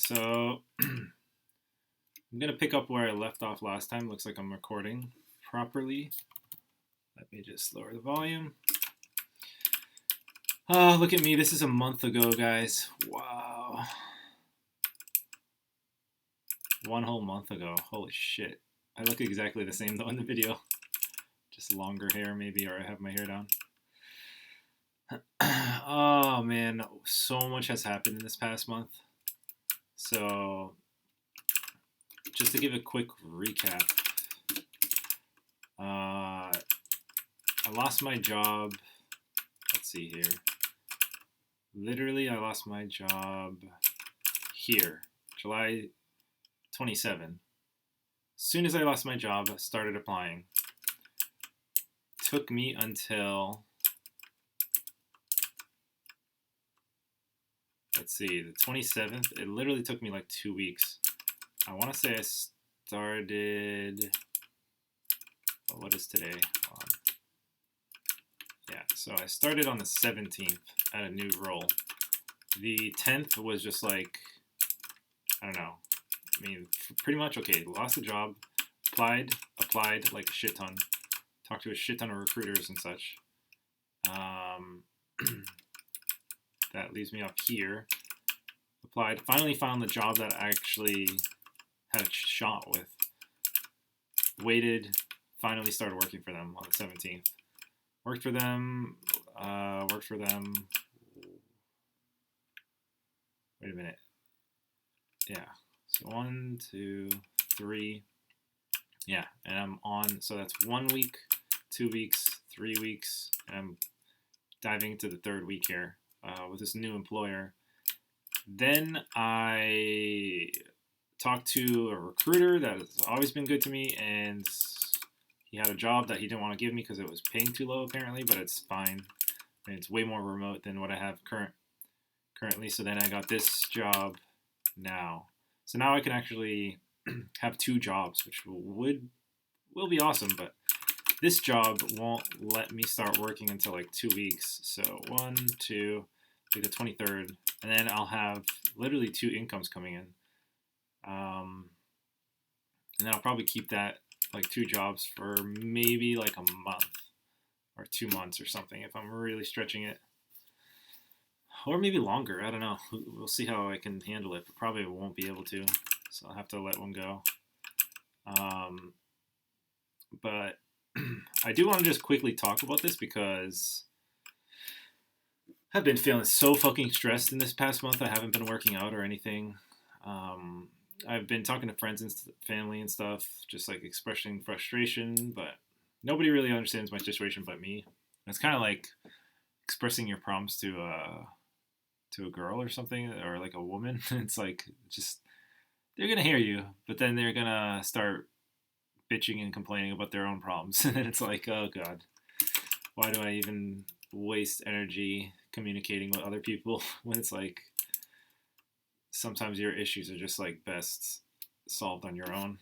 Alright, so I'm going to pick up where I left off last time. Looks like I'm recording properly. Let me just lower the volume. Oh, look at me. This is a month ago, guys. Wow. One whole month ago. Holy shit. I look exactly the same, though, in the video. Just longer hair, maybe, or I have my hair down. Oh, man. So much has happened in this past month. So, just to give a quick recap, I lost my job. Let's see here. Literally, I lost my job here, July 27. As soon as I lost my job, I started applying. Took me until, let's see, the 27th. It literally took me like 2 weeks. I want to say I started, well, what is today? Yeah, so I started on the 17th at a new role. The 10th was just like, I don't know. I mean, pretty much, okay, lost the job, applied like a shit ton, talked to a shit ton of recruiters and such. That leaves me up here. Applied, finally found the job that I actually had a shot with. Waited, finally started working for them on the 17th. Worked for them. Wait a minute. Yeah. So 1, 2, 3. Yeah, and I'm on. So that's 1 week, 2 weeks, 3 weeks, and I'm diving into the third week here with this new employer. Then I talked to a recruiter that has always been good to me, and he had a job that he didn't want to give me because it was paying too low, apparently, but it's fine. And it's way more remote than what I have currently. So then I got this job now. So now I can actually have 2 jobs, which will be awesome, but this job won't let me start working until like 2 weeks. So 1, 2, like the 23rd, and then I'll have literally 2 incomes coming in. And then I'll probably keep that like 2 jobs for maybe like a month or 2 months or something if I'm really stretching it, or maybe longer. I don't know. We'll see how I can handle it, but probably won't be able to, so I'll have to let one go. But I do want to just quickly talk about this because I've been feeling so fucking stressed in this past month. I haven't been working out or anything. I've been talking to friends and family and stuff, just like expressing frustration, but nobody really understands my situation but me. It's kind of like expressing your problems to a girl or something, or like a woman. It's like, just, they're gonna hear you, but then they're gonna start bitching and complaining about their own problems, and then it's like, oh god, why do I even waste energy communicating with other people when it's like, sometimes your issues are just like best solved on your own.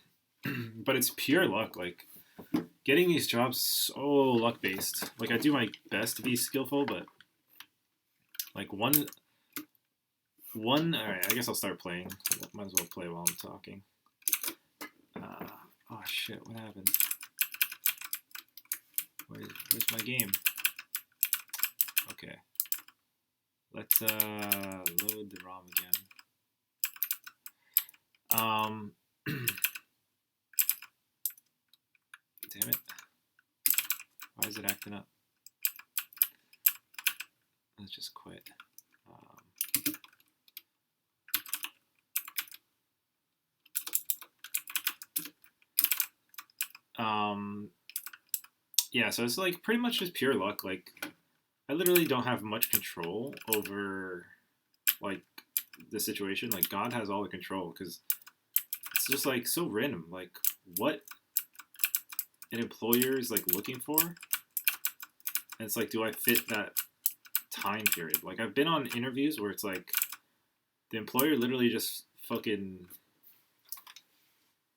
But it's pure luck. Like, getting these jobs is so luck based. Like, I do my best to be skillful, but like one. All right, I guess I'll start playing. Might as well play while I'm talking. Oh shit! What happened? Where's my game? Okay. Let's load the ROM again. Damn it. Why is it acting up? Let's just quit. Yeah, so it's like pretty much just pure luck. Like, I literally don't have much control over like the situation. Like, God has all the control, because it's just like so random. Like, what an employer is like looking for, and it's like, do I fit that time period? Like, I've been on interviews where it's like the employer literally just fucking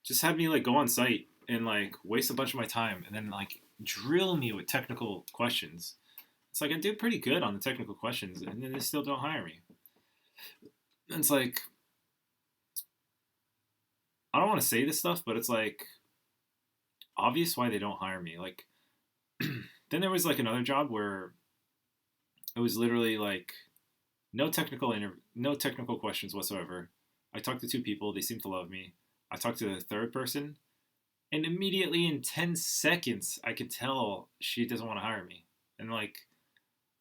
just had me like go on site and like waste a bunch of my time, and then like drill me with technical questions. It's like, I did pretty good on the technical questions, and then they still don't hire me. And it's like, I don't want to say this stuff, but it's like obvious why they don't hire me. Like, then there was like another job where it was literally like no technical questions whatsoever. I talked to two people, they seemed to love me. I talked to the third person, and immediately in 10 seconds, I could tell she doesn't want to hire me. And like,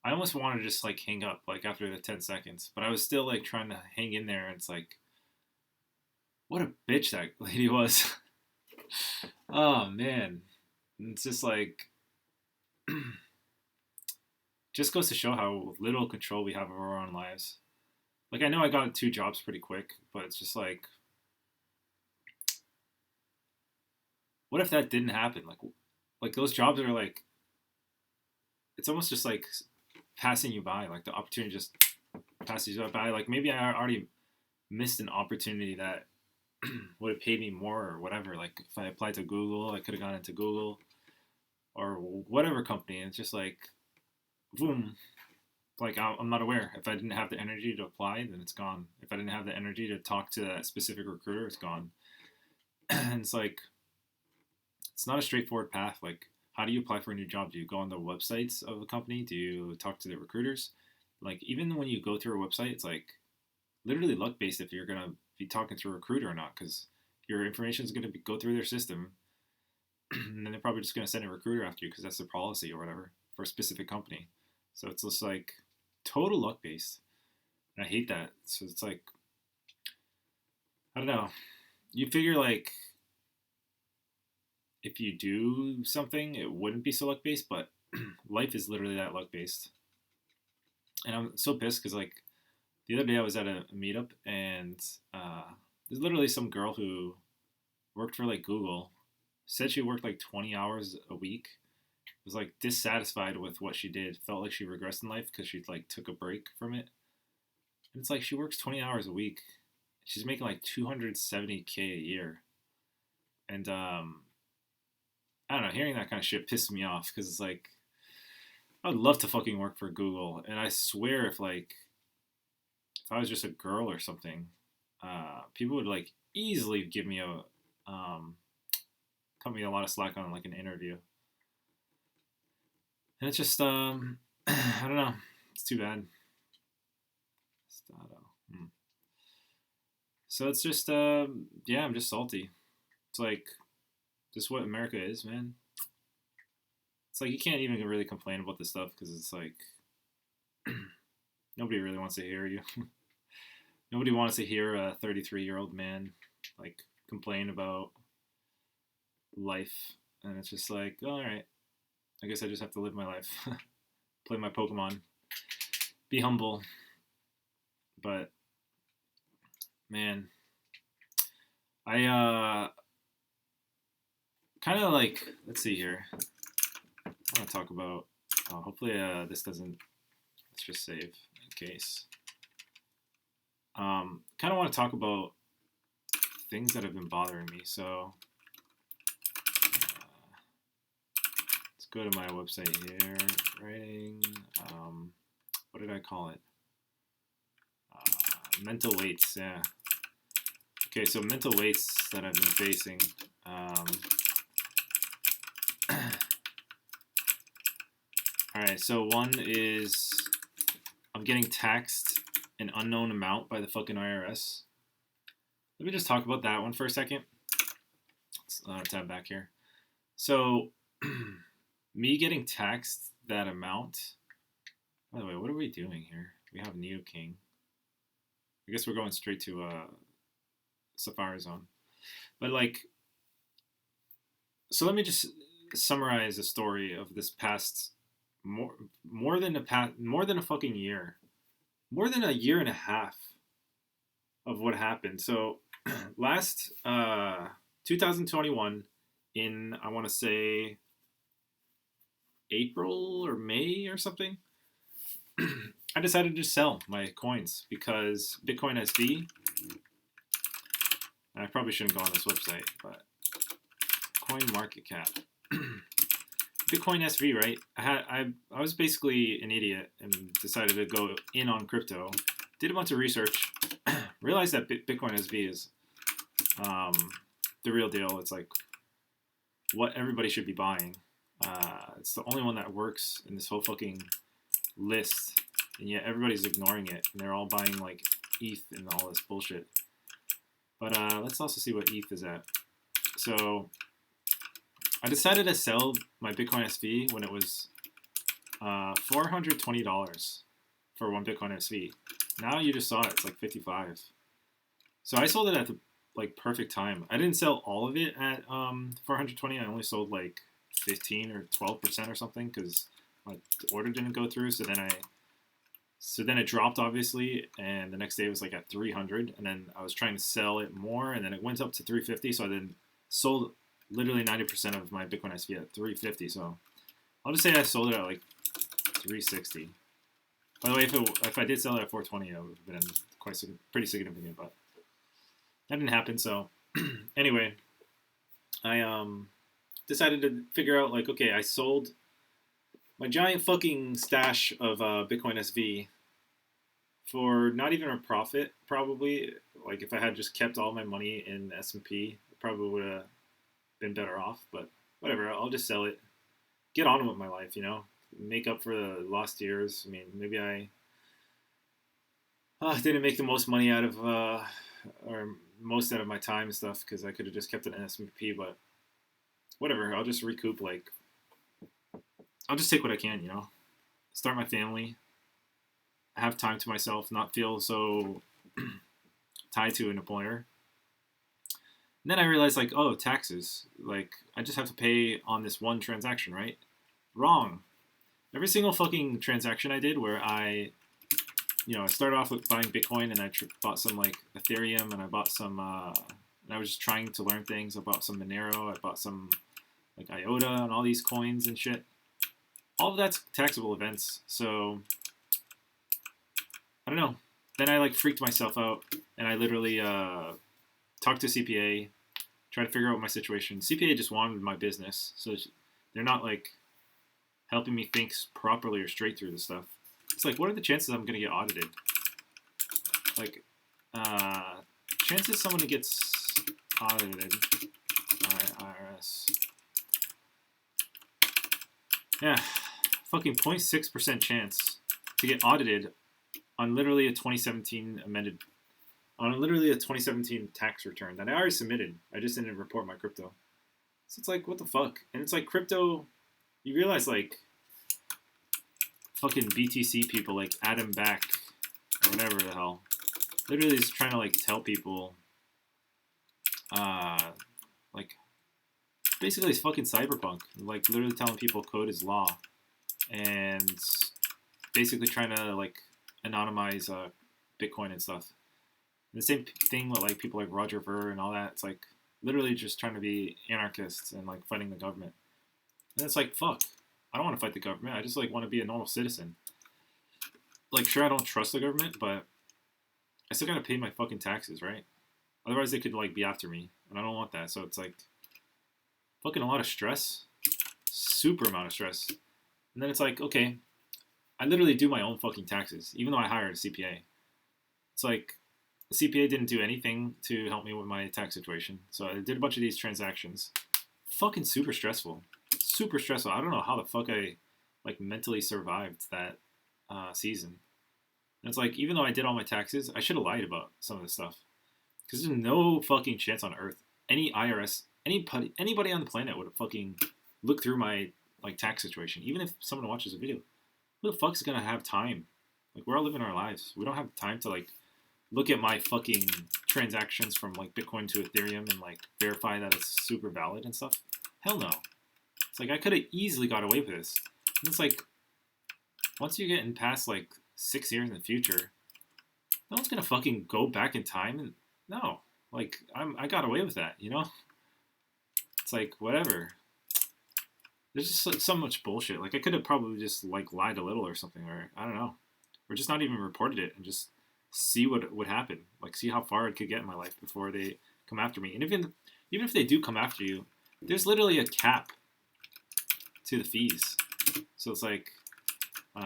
I almost wanted to just like hang up like after the 10 seconds, but I was still like trying to hang in there. And it's like, what a bitch that lady was. Oh man. It's just like, just goes to show how little control we have over our own lives. Like, I know I got two jobs pretty quick, but it's just like, what if that didn't happen? Like those jobs are like, it's almost just like passing you by. Like the opportunity just passes you by. Like maybe I already missed an opportunity that would have paid me more or whatever. Like if I applied to Google, I could have gone into Google or whatever company. And it's just like, boom. Like I'm not aware. If I didn't have the energy to apply, then it's gone. If I didn't have the energy to talk to that specific recruiter, it's gone. And it's like, it's not a straightforward path. Like, how do you apply for a new job? Do you go on the websites of a company? Do you talk to the recruiters? Like, even when you go through a website, it's like literally luck based if you're gonna be talking to a recruiter or not, because your information is gonna go through their system, and then they're probably just gonna send a recruiter after you because that's their policy or whatever for a specific company. So it's just like total luck based, and I hate that. So it's like, I don't know. You figure like if you do something, it wouldn't be so luck based, but life is literally that luck based. And I'm so pissed because like the other day I was at a meetup and there's literally some girl who worked for like Google, said she worked like 20 hours a week, was like dissatisfied with what she did, felt like she regressed in life because she like took a break from it. And it's like she works 20 hours a week. She's making like 270K a year. And I don't know, hearing that kind of shit pissed me off because it's like, I would love to fucking work for Google. And I swear if I was just a girl or something, people would like easily give me cut me a lot of slack on like an interview. And it's just, I don't know. It's too bad. So it's just, yeah, I'm just salty. It's like, just what America is, man. It's like you can't even really complain about this stuff because it's like nobody really wants to hear you. Nobody wants to hear a 33-year-old man like complain about life, and it's just like, oh, all right, I guess I just have to live my life, play my Pokemon, be humble. But man, I kind of like, let's see here. I want to talk about. Hopefully, this doesn't. Let's just save in case. Kind of want to talk about things that have been bothering me. So let's go to my website here. Writing. What did I call it? Mental weights. Yeah. Okay, so mental weights that I've been facing. Alright, so one is I'm getting taxed an unknown amount by the fucking IRS. Let me just talk about that one for a second. Let's tab back here. So, me getting taxed that amount. By the way, what are we doing here? We have Neo King. I guess we're going straight to Safari Zone. But like, so let me just summarize the story of this past more than a fucking year, more than a year and a half of what happened. So last 2021 in, I want to say April or May or something, I decided to sell my coins because Bitcoin SV, I probably shouldn't go on this website, but coin market cap. Bitcoin SV, right? I was basically an idiot and decided to go in on crypto. Did a bunch of research, realized that Bitcoin SV is the real deal. It's like what everybody should be buying. It's the only one that works in this whole fucking list, and yet everybody's ignoring it, and they're all buying like ETH and all this bullshit. But let's also see what ETH is at. So I decided to sell my Bitcoin SV when it was $420 for one Bitcoin SV. Now you just saw it, it's like 55. So I sold it at the like perfect time. I didn't sell all of it at 420. I only sold like 15 or 12% or something because my order didn't go through. So then it dropped obviously, and the next day it was like at 300, and then I was trying to sell it more, and then it went up to 350. So I then sold literally 90% of my Bitcoin SV at 350. So I'll just say I sold it at like 360. By the way, if I did sell it at 420, it would have been pretty significant, but that didn't happen. So anyway, I decided to figure out like, okay, I sold my giant fucking stash of Bitcoin SV for not even a profit, probably. Like if I had just kept all my money in S&P, it probably would have been better off. But whatever, I'll just sell it, get on with my life, you know, make up for the lost years. I mean, maybe I didn't make the most money out of, or most out of my time and stuff because I could have just kept it in S&P, but whatever, I'll just recoup, like, I'll just take what I can, you know, start my family, have time to myself, not feel so tied to an employer. And then I realized, like, oh, taxes, like, I just have to pay on this one transaction, right? Wrong. Every single fucking transaction I did where I started off with buying Bitcoin, and I bought some, like, Ethereum, and I bought some, and I was just trying to learn things. I bought some Monero, I bought some, like, IOTA, and all these coins and shit. All of that's taxable events, so I don't know. Then I, like, freaked myself out, and I literally talked to CPA, tried to figure out my situation. CPA just wanted my business, so they're not, like, helping me think properly or straight through this stuff. It's like, what are the chances I'm going to get audited? Like, chances someone gets audited by IRS. Yeah, fucking 0.6% chance to get audited on literally a 2017 tax return that I already submitted. I just didn't report my crypto. So it's like, what the fuck? And it's like crypto, you realize, like, fucking BTC people, like Adam Back or whatever the hell, literally is trying to, like, tell people, like, basically it's fucking cyberpunk, like, literally telling people code is law, and basically trying to, like, anonymize Bitcoin and stuff. And the same thing with, like, people like Roger Ver and all that. It's like literally just trying to be anarchists and, like, fighting the government. And it's like, fuck, I don't want to fight the government. I just, like, want to be a normal citizen. Like, sure, I don't trust the government, but I still gotta pay my fucking taxes, right? Otherwise they could, like, be after me, and I don't want that. So it's like fucking a lot of stress, super amount of stress. And then it's like, okay, I literally do my own fucking taxes, even though I hired a CPA. It's like the CPA didn't do anything to help me with my tax situation. So I did a bunch of these transactions. Fucking super stressful. Super stressful. I don't know how the fuck I, like, mentally survived that season. And it's like, even though I did all my taxes, I should have lied about some of this stuff. Because there's no fucking chance on earth any IRS, anybody on the planet would have fucking looked through my, like, tax situation. Even if someone watches a video, who the fuck's gonna have time? Like, we're all living our lives. We don't have time to, like, look at my fucking transactions from, like, Bitcoin to Ethereum and, like, verify that it's super valid and stuff. Hell no. It's like, I could have easily got away with this. And it's like, once you get in past, like, 6 years in the future, no one's gonna fucking go back in time and, no. Like, I got away with that, you know? It's like, whatever. There's just, like, so much bullshit. Like, I could have probably just, like, lied a little or something, or I don't know. Or just not even reported it and just see what would happen. Like, see how far it could get in my life before they come after me. And even if they do come after you, there's literally a cap to the fees. So it's like, what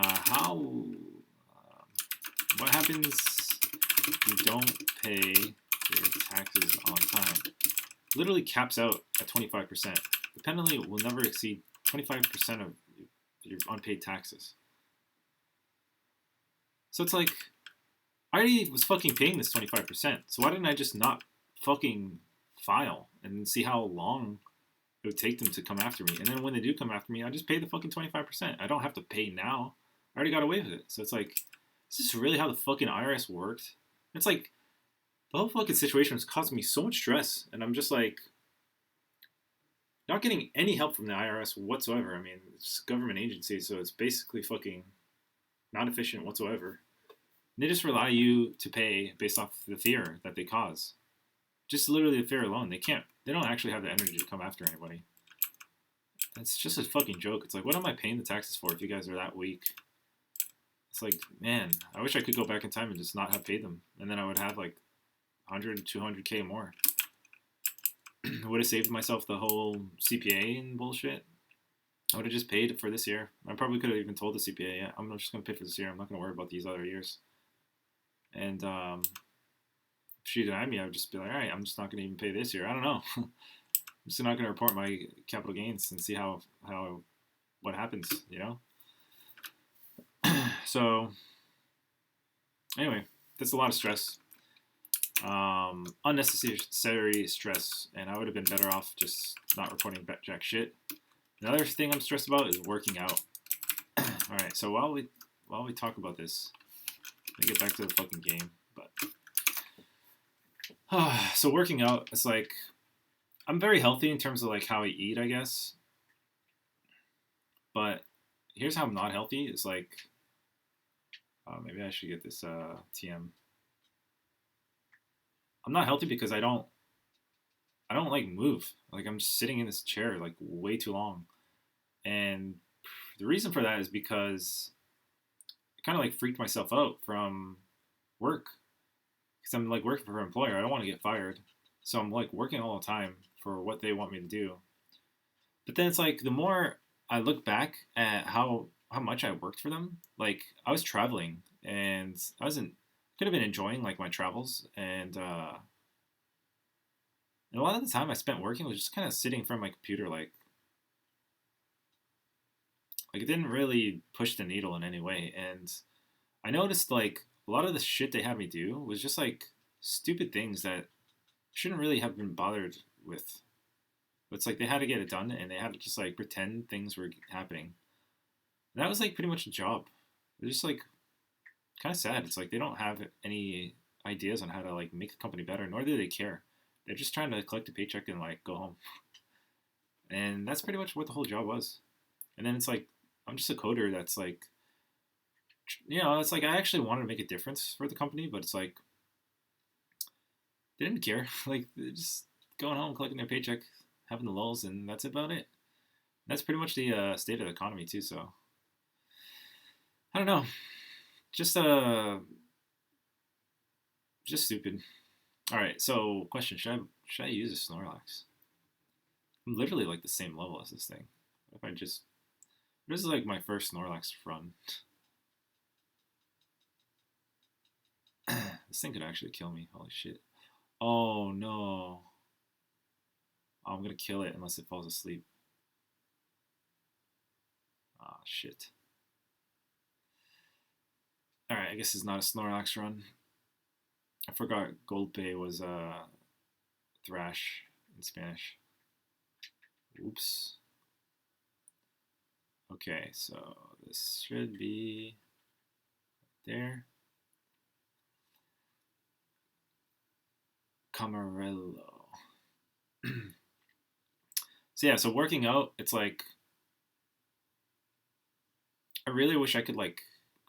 happens if you don't pay your taxes on time? literally caps out at 25%. The penalty will never exceed 25% of your unpaid taxes. So it's like, I already was fucking paying this 25%. So why didn't I just not fucking file and see how long it would take them to come after me? And then when they do come after me, I just pay the fucking 25%. I don't have to pay now. I already got away with it. So it's like, is this really how the fucking IRS worked? It's like, the whole fucking situation was causing me so much stress. And I'm just like, not getting any help from the IRS whatsoever. I mean, it's a government agency, so it's basically fucking not efficient whatsoever. They just rely you to pay based off the fear that they cause. Just literally the fear alone. They don't actually have the energy to come after anybody. It's just a fucking joke. It's like, what am I paying the taxes for if you guys are that weak? It's like, man, I wish I could go back in time and just not have paid them. And then I would have like 100, 200K more. I would have saved myself the whole CPA and bullshit. I would have just paid for this year. I probably could have even told the CPA, yeah, I'm just going to pay for this year. I'm not going to worry about these other years. And if she denied me, I would just be like, all right, I'm just not going to even pay this year. I don't know. I'm just not going to report my capital gains and see what happens, you know? So, anyway, that's a lot of stress. Unnecessary stress, and I would have been better off just not reporting jack shit. Another thing I'm stressed about is working out. All right, so while we talk about this, let me get back to the fucking game. But so working out, it's like I'm very healthy in terms of like how I eat, I guess. But here's how I'm not healthy. It's like maybe I should get this TM. I'm not healthy because I don't like move. Like I'm just sitting in this chair like way too long. And the reason for that is because I kind of like freaked myself out from work. Because I'm like working for an employer. I don't want to get fired. So I'm like working all the time for what they want me to do. But then it's like the more I look back at how much I worked for them, like I was traveling and could have been enjoying like my travels, and a lot of the time I spent working was just kind of sitting in front of my computer, like it didn't really push the needle in any way. And I noticed like a lot of the shit they had me do was just like stupid things that shouldn't really have been bothered with. But it's like they had to get it done, and they had to just like pretend things were happening. And that was like pretty much a job. It was just like kind of sad. It's like they don't have any ideas on how to like make the company better, nor do they care. They're just trying to collect a paycheck and like go home. And that's pretty much what the whole job was. And then it's like I'm just a coder that's like, you know, it's like I actually wanted to make a difference for the company, but it's like they didn't care. Like they're just going home, collecting their paycheck, having the lulls, and that's about it. That's pretty much the state of the economy too. So I don't know. Just stupid. All right. So question: should I use a Snorlax? I'm literally like the same level as this thing. If I just this is like my first Snorlax run. This thing could actually kill me. Holy shit. Oh no. Oh, I'm gonna kill it unless it falls asleep. Ah, shit. Alright, I guess it's not a Snorlax run. I forgot Golpe was Thrash in Spanish. Oops. Okay, so this should be there. Camarello. So yeah, so working out, it's like I really wish I could like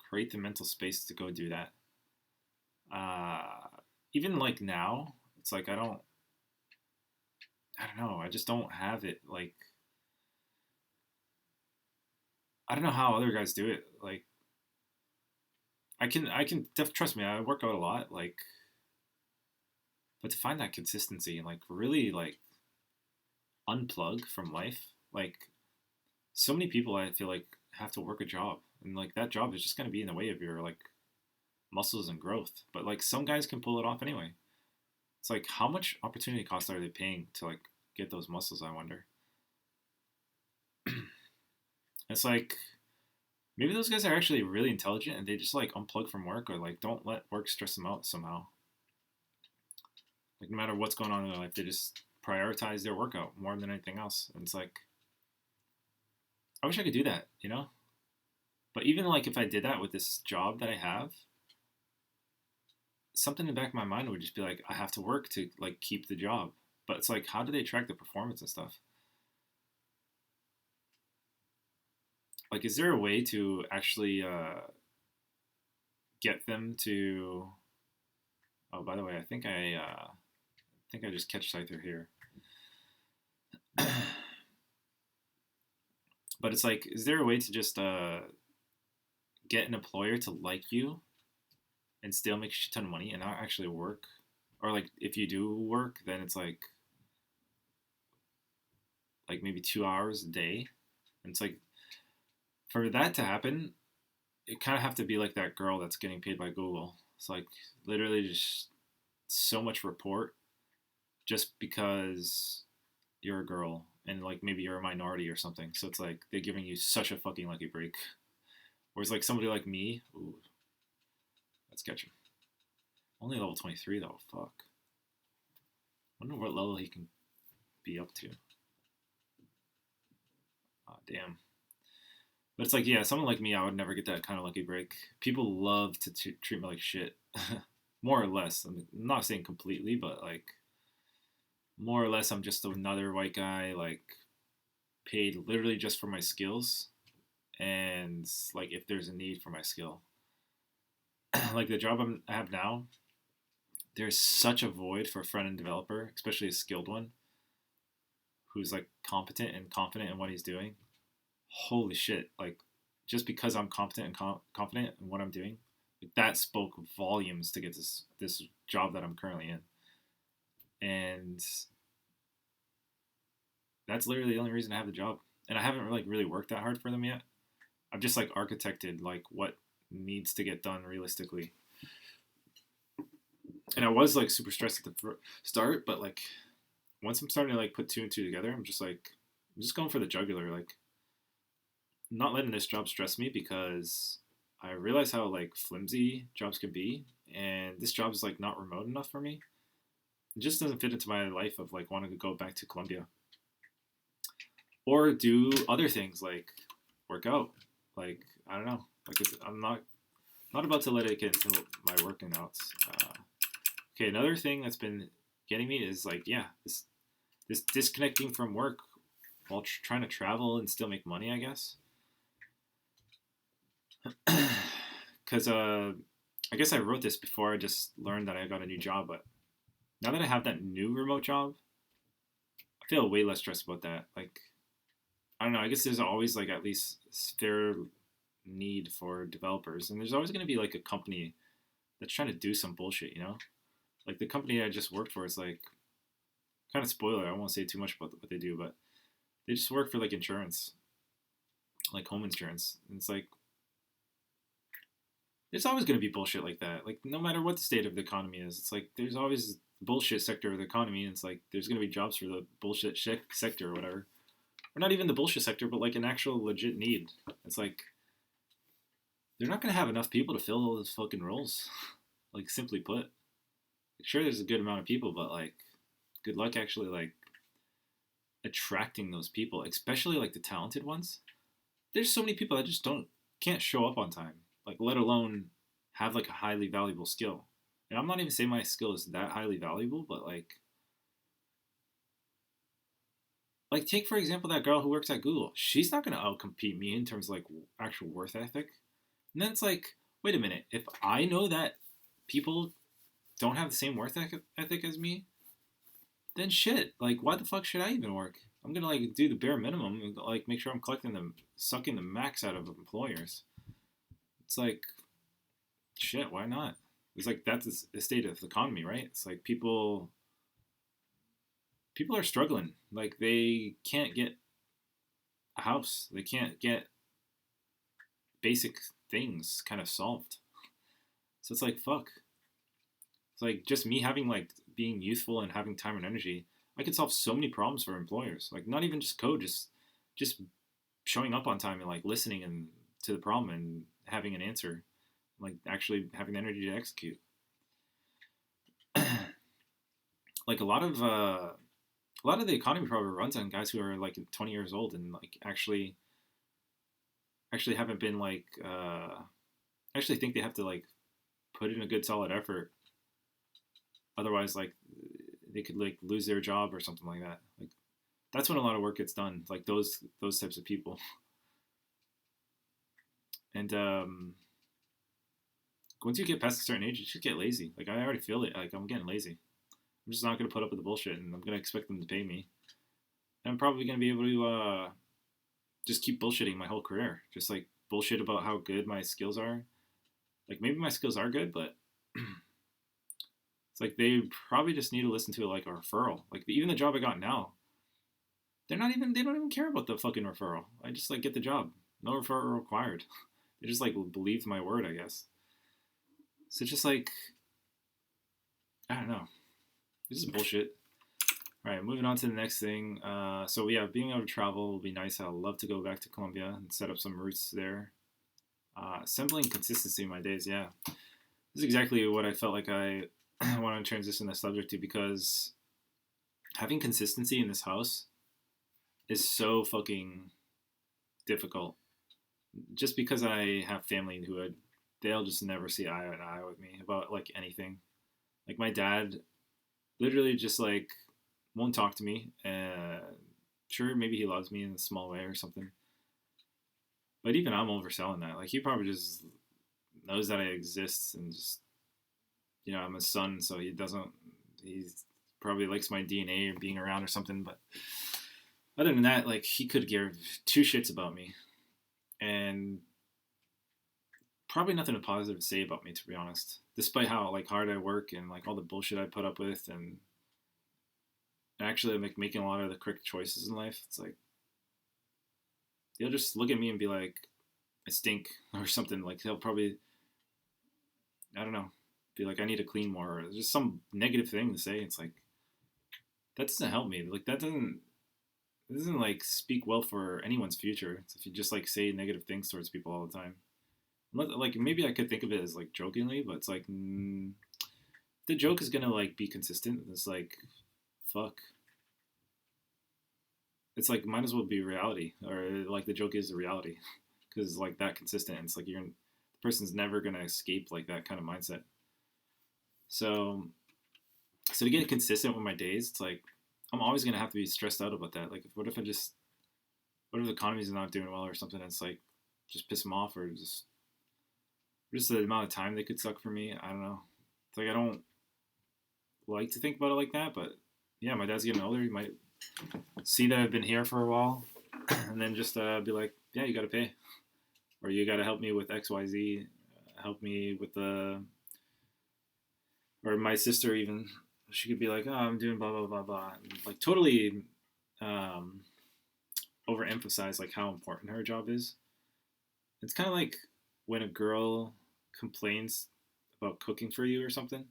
create the mental space to go do that. Even like now, it's like I don't know. I just don't have it. Like I don't know how other guys do it. Like I can trust me. I work out a lot. Like, but to find that consistency and like really like unplug from life, like so many people I feel like have to work a job, and like that job is just gonna be in the way of your like muscles and growth. But like some guys can pull it off anyway. It's like, how much opportunity cost are they paying to like get those muscles? I wonder. It's like maybe those guys are actually really intelligent and they just like unplug from work or like don't let work stress them out somehow. Like no matter what's going on in their life, they just prioritize their workout more than anything else. And it's like, I wish I could do that, you know? But even like if I did that with this job that I have, something in the back of my mind would just be like, I have to work to like keep the job. But it's like, how do they track the performance and stuff? Like, is there a way to actually get them to? Oh, by the way, I think I just catch scyther here. But it's like, is there a way to just get an employer to like you and still make a shit ton of money and not actually work? Or like, if you do work, then it's like maybe 2 hours a day. And it's like, for that to happen, it kind of have to be like that girl that's getting paid by Google. It's like literally just so much report just because you're a girl and like maybe you're a minority or something. So it's like they're giving you such a fucking lucky break. Whereas like somebody like me, ooh, let's catch him. Only level 23 though. Fuck. I wonder what level he can be up to. Oh, damn. But it's like, yeah, someone like me, I would never get that kind of lucky break. People love to treat me like shit. More or less. I'm not saying completely, but like, more or less, I'm just another white guy, like, paid literally just for my skills. And, like, if there's a need for my skill. Like, the job I have now, there's such a void for a front end developer, especially a skilled one, who's, like, competent and confident in what he's doing. Holy shit, like, just because I'm competent and confident in what I'm doing, like, that spoke volumes to get this job that I'm currently in. And that's literally the only reason I have the job. And I haven't really worked that hard for them yet. I've just like architected like what needs to get done realistically. And I was like super stressed at the start, but like once I'm starting to like put two and two together, I'm just going for the jugular. Like, not letting this job stress me because I realize how like flimsy jobs can be, and this job is like not remote enough for me. It just doesn't fit into my life of like wanting to go back to Colombia or do other things like work out. Like, I don't know. Like, I'm not about to let it get into my working outs. Okay, another thing that's been getting me is like, yeah, this disconnecting from work while trying to travel and still make money, I guess. Because I guess I wrote this before I just learned that I got a new job, but now that I have that new remote job, I feel way less stressed about that. Like, I don't know, I guess there's always like at least fair need for developers, and there's always going to be like a company that's trying to do some bullshit, you know? Like the company I just worked for is like, kind of spoiler, I won't say too much about what they do, but they just work for like insurance, like home insurance. And it's like, there's always going to be bullshit like that. Like, no matter what the state of the economy is, it's like there's always the bullshit sector of the economy, and it's like there's going to be jobs for the bullshit sector or whatever. Or not even the bullshit sector, but like an actual legit need. It's like they're not going to have enough people to fill all those fucking roles. Like, simply put. Sure, there's a good amount of people, but like, good luck actually like attracting those people, especially like the talented ones. There's so many people that just can't show up on time, like let alone have like a highly valuable skill. And I'm not even saying my skill is that highly valuable, but like take for example that girl who works at Google. She's not gonna outcompete me in terms of like actual worth ethic. And then it's like, wait a minute, if I know that people don't have the same worth ethic as me, then shit, like why the fuck should I even work? I'm gonna like do the bare minimum and like make sure I'm sucking the max out of employers. It's like, shit, why not? It's like that's the state of the economy, right? It's like people are struggling. Like they can't get a house. They can't get basic things kind of solved. So it's like, fuck. It's like just me having like being youthful and having time and energy, I could solve so many problems for employers. Like not even just code, just showing up on time and like listening and to the problem and having an answer, like actually having the energy to execute. Like a lot of the economy probably runs on guys who are like 20 years old and like actually haven't been like actually think they have to like put in a good solid effort. Otherwise, like they could like lose their job or something like that. Like that's when a lot of work gets done. Like those types of people. And once you get past a certain age, you just get lazy. Like I already feel it. Like I'm getting lazy. I'm just not gonna put up with the bullshit, and I'm gonna expect them to pay me. And I'm probably gonna be able to just keep bullshitting my whole career. Just like bullshit about how good my skills are. Like maybe my skills are good, but it's like they probably just need to listen to like a referral. Like even the job I got now, they don't even care about the fucking referral. I just like get the job. No referral required. They just like believe my word, I guess. So just like I don't know. This is bullshit. All right, moving on to the next thing. So yeah, being able to travel will be nice. I'd love to go back to Colombia and set up some roots there. Assembling consistency in my days, yeah. This is exactly what I felt like I want to transition the subject to, because having consistency in this house is so fucking difficult. Just because I have family who they'll just never see eye to eye with me about like anything. Like my dad literally just like won't talk to me. Sure, maybe he loves me in a small way or something. But even I'm overselling that. Like he probably just knows that I exist and just, you know, I'm his son, so he's probably likes my DNA or being around or something. But other than that, like he could give two shits about me. And probably nothing positive to say about me, to be honest. Despite how like hard I work and like all the bullshit I put up with, and actually like making a lot of the correct choices in life. It's like he'll just look at me and be like, "I stink" or something. Like he'll probably, I don't know, be like, "I need to clean more," or just some negative thing to say. It's like that doesn't help me. Like that doesn't like speak well for anyone's future. It's if you just like say negative things towards people all the time. Like maybe I could think of it as like jokingly, but it's like the joke is gonna like be consistent. It's like fuck. It's like might as well be reality, or like the joke is the reality, because like that consistent. It's like the person's never gonna escape like that kind of mindset. So to get consistent with my days, it's like I'm always gonna have to be stressed out about that. Like what if the economy's not doing well or something? It's like just piss them off, or just the amount of time they could suck for me. I don't know. It's like I don't like to think about it like that, but yeah, my dad's getting older. He might see that I've been here for a while, and then just be like, yeah, you got to pay, or you got to help me with X, Y, Z. Help me with or my sister even. She could be like, oh, I'm doing blah blah blah blah, and like totally overemphasize like how important her job is. It's kind of like when a girl complains about cooking for you or something.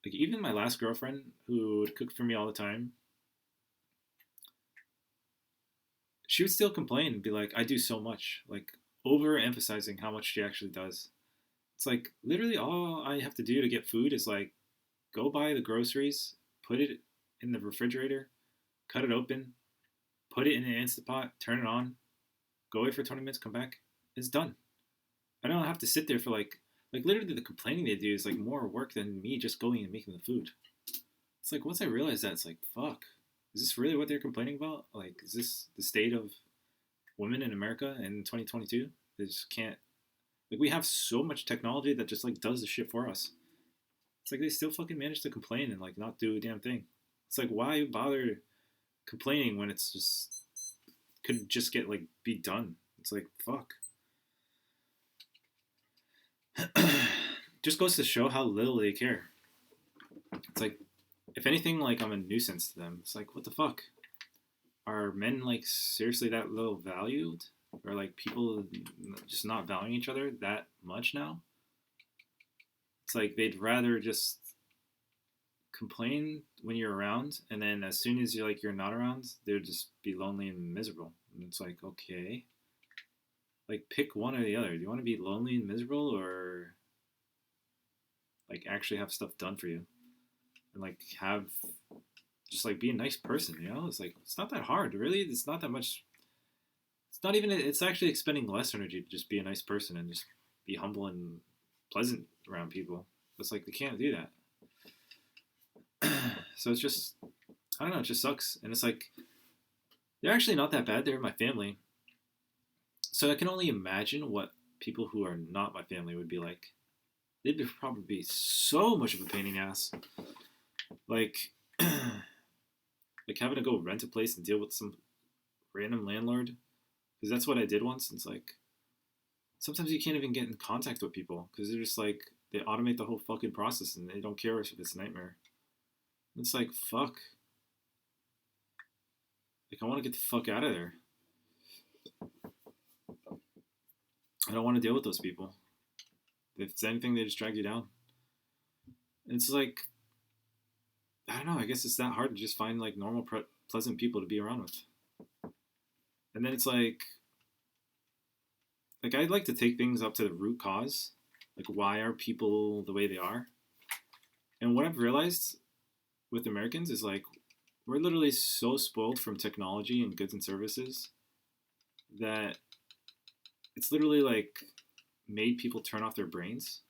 Like even my last girlfriend, who would cook for me all the time, she would still complain and be like, I do so much, like overemphasizing how much she actually does. It's like literally all I have to do to get food is like go buy the groceries, put it in the refrigerator, cut it open, put it in an Instapot, turn it on, go away for 20 minutes, come back. It's done. I don't have to sit there for like literally the complaining they do is like more work than me just going and making the food. It's like once I realized that, it's like fuck. Is this really what they're complaining about? Like, is this the state of women in America in 2022? They just can't. Like, we have so much technology that just like does the shit for us. It's like they still fucking manage to complain and like not do a damn thing. It's like why bother complaining when it's just could just get like be done. It's like fuck. Just goes to show how little they care. It's like, if anything, like I'm a nuisance to them. It's like, what the fuck? Are men like seriously that little valued? Or like people just not valuing each other that much now? It's like they'd rather just complain when you're around, and then as soon as you're not around, they'll just be lonely and miserable. And it's like, okay, like pick one or the other. Do you want to be lonely and miserable, or like actually have stuff done for you, and like have just like be a nice person? It's like it's not that hard, really. It's not that much. It's not even. It's actually expending less energy to just be a nice person and just be humble and pleasant around people. It's like they can't do that. So it's just, I don't know, it just sucks. And it's like they're actually not that bad. They're my family, so I can only imagine what people who are not my family would be like. They'd probably be so much of a pain in the ass. Like, like having to go rent a place and deal with some random landlord, because that's what I did once. And it's like sometimes you can't even get in contact with people because they're just like they automate the whole fucking process and they don't care if it's a nightmare. It's like fuck. Like I want to get the fuck out of there. I don't want to deal with those people. If it's anything, they just drag you down. And it's like I don't know. I guess it's that hard to just find like normal, pleasant people to be around with. And then it's like I'd like to take things up to the root cause. Like why are people the way they are? And what I've realized with Americans is like we're literally so spoiled from technology and goods and services that it's literally like made people turn off their brains,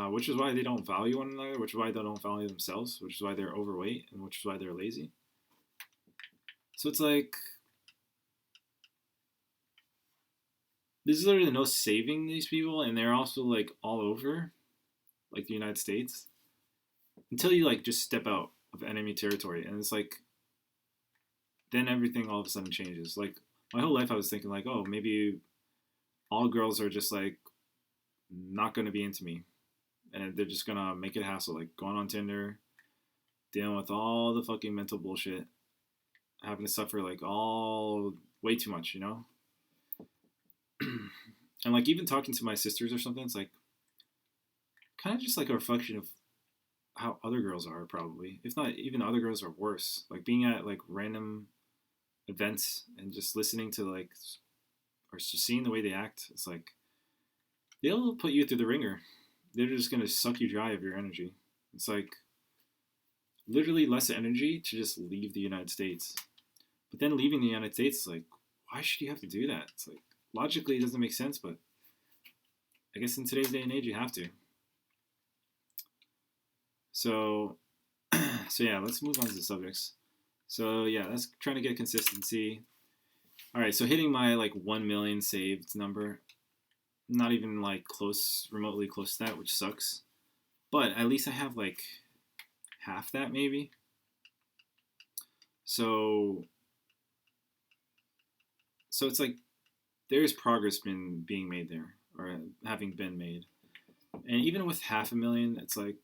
which is why they don't value one another, which is why they don't value themselves, which is why they're overweight, and which is why they're lazy. So it's like there's literally no saving these people, and they're also like all over, like the United States, until you like just step out of enemy territory, and it's like then everything all of a sudden changes. Like my whole life, I was thinking like, oh, maybe all girls are just like not gonna be into me, and they're just gonna make it a hassle, like going on Tinder, dealing with all the fucking mental bullshit, having to suffer like all way too much, And like even talking to my sisters or something, it's like kind of just like a reflection of how other girls are probably, if not even other girls are worse. Like being at like random events and just listening to like or just seeing the way they act, it's like they'll put you through the ringer. They're just gonna suck you dry of your energy. It's like literally less energy to just leave the United States. But then leaving the United States is like, why should you have to do that? It's like logically it doesn't make sense, but I guess in today's day and age you have to. So so yeah, let's move on to the subjects. So yeah, that's trying to get consistency. All right, so hitting my like 1 million saved number, not even like remotely close to that, which sucks. But at least I have like half that maybe. So it's like there's progress being made there, or having been made. And even with 500,000, it's like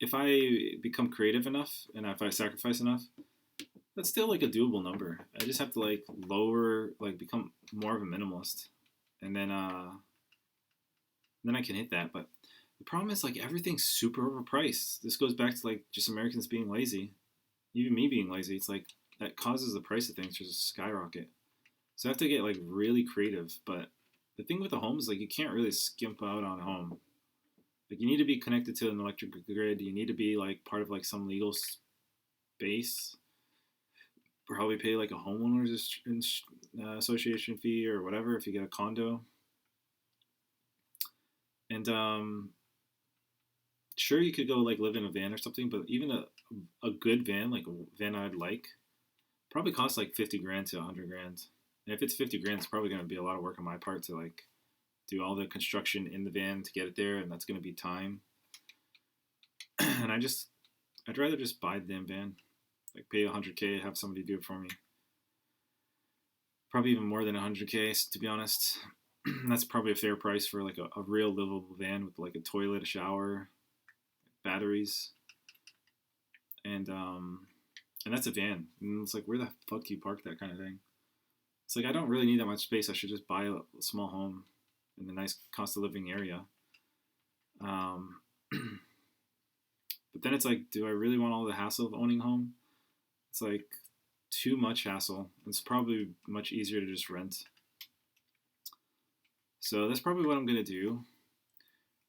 if I become creative enough and if I sacrifice enough, that's still like a doable number. I just have to like lower, like become more of a minimalist, and then I can hit that. But the problem is like everything's super overpriced. This goes back to like just Americans being lazy, even me being lazy. It's like that causes the price of things to just skyrocket. So I have to get like really creative. But the thing with the home is like you can't really skimp out on a home. Like you need to be connected to an electric grid. You need to be like part of like some legal space. Probably pay like a homeowners association fee or whatever if you get a condo. And sure you could go like live in a van or something, but even a good van, like a van I'd like, probably costs like 50 grand to 100 grand. And if it's 50 grand, it's probably going to be a lot of work on my part to like do all the construction in the van to get it there, and that's going to be time. And I'd rather just buy the damn van, like pay 100K, have somebody do it for me. Probably even more than 100K, to be honest. That's probably a fair price for like a real livable van with like a toilet, a shower, batteries, and that's a van. And it's like, where the fuck do you park that kind of thing? It's like I don't really need that much space. I should just buy a small home in a nice cost of living area. But then it's like, do I really want all the hassle of owning a home? It's like too much hassle. It's probably much easier to just rent. So that's probably what I'm gonna do.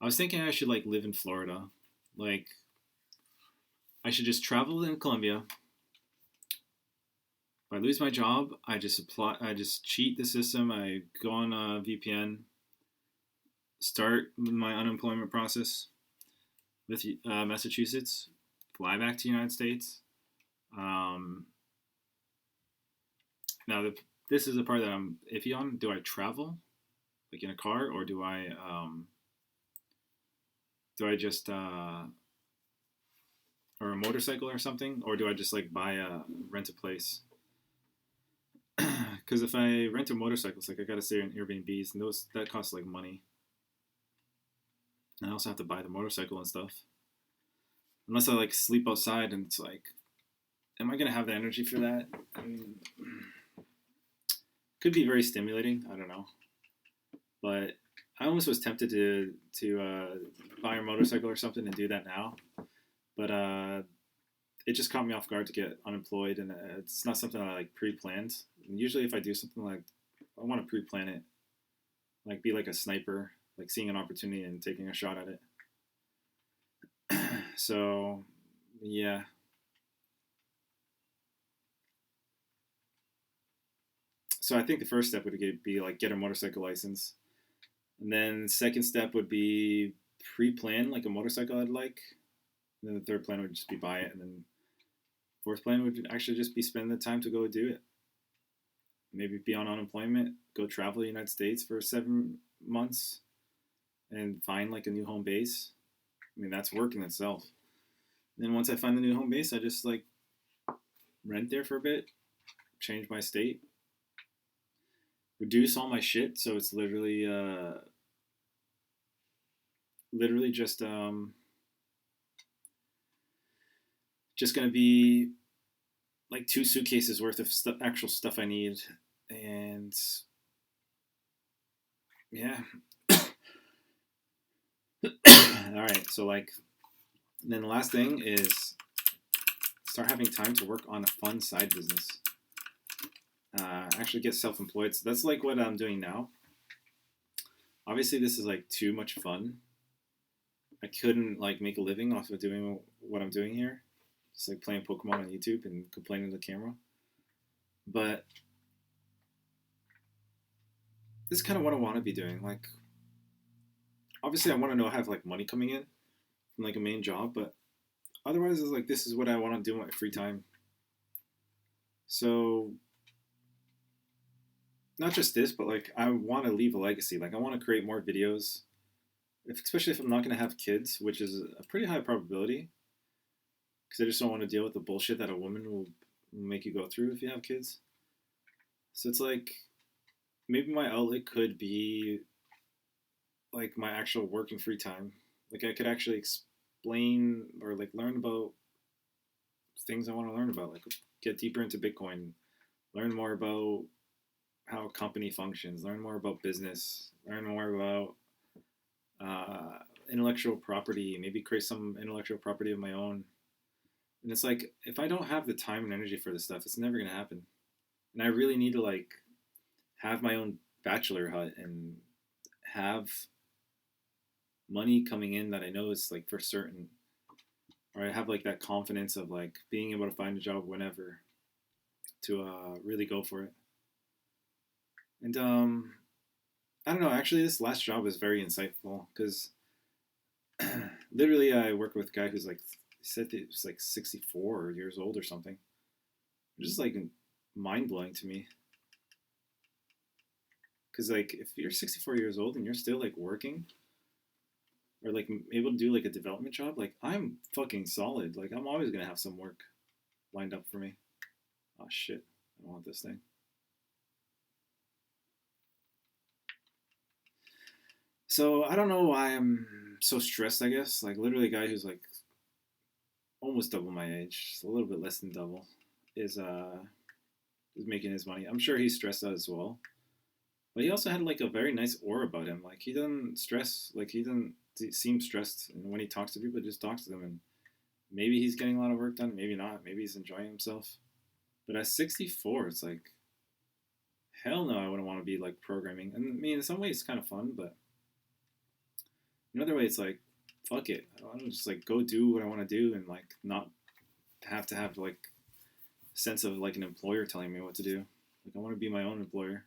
I was thinking I should like live in Florida. Like I should just travel in Colombia. If I lose my job, I just apply. I just cheat the system. I go on a VPN, start my unemployment process with Massachusetts, fly back to the United States. Um, now, this is the part that I'm iffy on. Do I travel like in a car, or do I just or a motorcycle or something, or do I just like buy a rent a place? Because if I rent a motorcycle, it's like I gotta stay in Airbnbs, and those that costs like money. And I also have to buy the motorcycle and stuff. Unless I like sleep outside, and it's like, am I gonna have the energy for that? I mean, could be very stimulating. I don't know, but I almost was tempted to buy a motorcycle or something and do that now, but it just caught me off guard to get unemployed, and it's not something I like pre-planned. And usually, if I do something like, I want to pre-plan it, like be like a sniper, like seeing an opportunity and taking a shot at it. So, yeah. So I think the first step would be like get a motorcycle license, and then the second step would be pre-plan like a motorcycle I'd like. And then the third plan would just be buy it, and then fourth plan would actually just be spend the time to go do it. Maybe be on unemployment, go travel the United States for 7 months, and find like a new home base. I mean, that's work in itself. And then once I find the new home base, I just like rent there for a bit, change my state, reduce all my shit, so it's literally just gonna be like 2 suitcases worth of actual stuff I need, and yeah. All right, so like, and then the last thing is start having time to work on a fun side business. Actually get self-employed. So that's like what I'm doing now. Obviously, this is like too much fun. I couldn't like make a living off of doing what I'm doing here, just like playing Pokemon on YouTube and complaining to the camera. But this is kind of what I want to be doing. Like, obviously, I want to know I have like money coming in from like a main job, but otherwise, it's like this is what I want to do in my free time. So not just this, but like I want to leave a legacy. Like I want to create more videos, especially if I'm not going to have kids, which is a pretty high probability, because I just don't want to deal with the bullshit that a woman will make you go through if you have kids. So it's like maybe my outlet could be like my actual work and free time. Like I could actually explain or like learn about things I want to learn about, like get deeper into Bitcoin, learn more about how a company functions, learn more about business, learn more about intellectual property, maybe create some intellectual property of my own. And it's like, if I don't have the time and energy for this stuff, it's never going to happen. And I really need to like have my own bachelor hut and have money coming in that I know is like for certain, or I have like that confidence of like being able to find a job whenever to really go for it. And I don't know. Actually, this last job was very insightful because literally I work with a guy who's like he said he was like 64 years old or something. Just like mind blowing to me. Because like if you're 64 years old and you're still like working or like able to do like a development job, like I'm fucking solid. Like I'm always gonna have some work lined up for me. Oh shit! I don't want this thing. So I don't know why I'm so stressed. I guess like literally a guy who's like almost double my age, just a little bit less than double, is is making his money. I'm sure he's stressed out as well. But he also had like a very nice aura about him. Like he doesn't stress. Like he doesn't. seem stressed, and when he talks to people, just talks to them, and maybe he's getting a lot of work done, maybe not, maybe he's enjoying himself. But at 64, it's like, hell no, I wouldn't want to be like programming. And I mean, in some ways, it's kind of fun, but another way, it's like, fuck it. I want to just like go do what I want to do and like not have to have like a sense of like an employer telling me what to do. Like I want to be my own employer.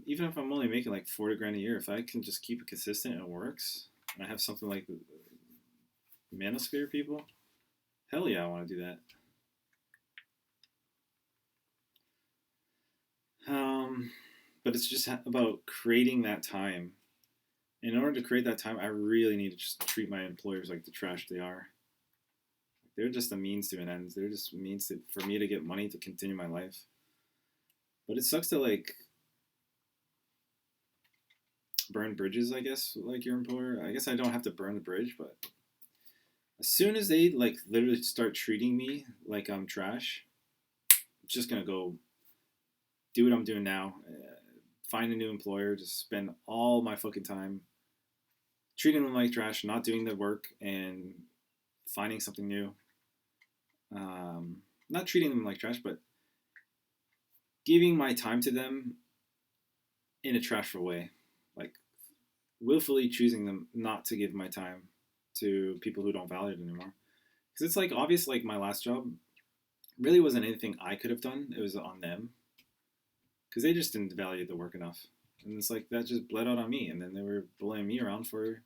Even if I'm only making like 40 grand a year, if I can just keep it consistent and it works, and I have something like Manosphere people, hell yeah, I want to do that. But it's just about creating that time. In order to create that time, I really need to just treat my employers like the trash they are. They're just a means to an end. They're just a means for me to get money to continue my life. But it sucks to like burn bridges, I guess, like your employer. I guess I don't have to burn the bridge, but as soon as they like literally start treating me like I'm trash, I'm just gonna go do what I'm doing now. Find a new employer, just spend all my fucking time treating them like trash, not doing the work, and finding something new. Not treating them like trash, but giving my time to them in a trashful way. Like, willfully choosing them not to give my time to people who don't value it anymore. Because it's like, obvious, like, my last job really wasn't anything I could have done. It was on them. Because they just didn't value the work enough. And it's like, that just bled out on me. And then they were bullying me around for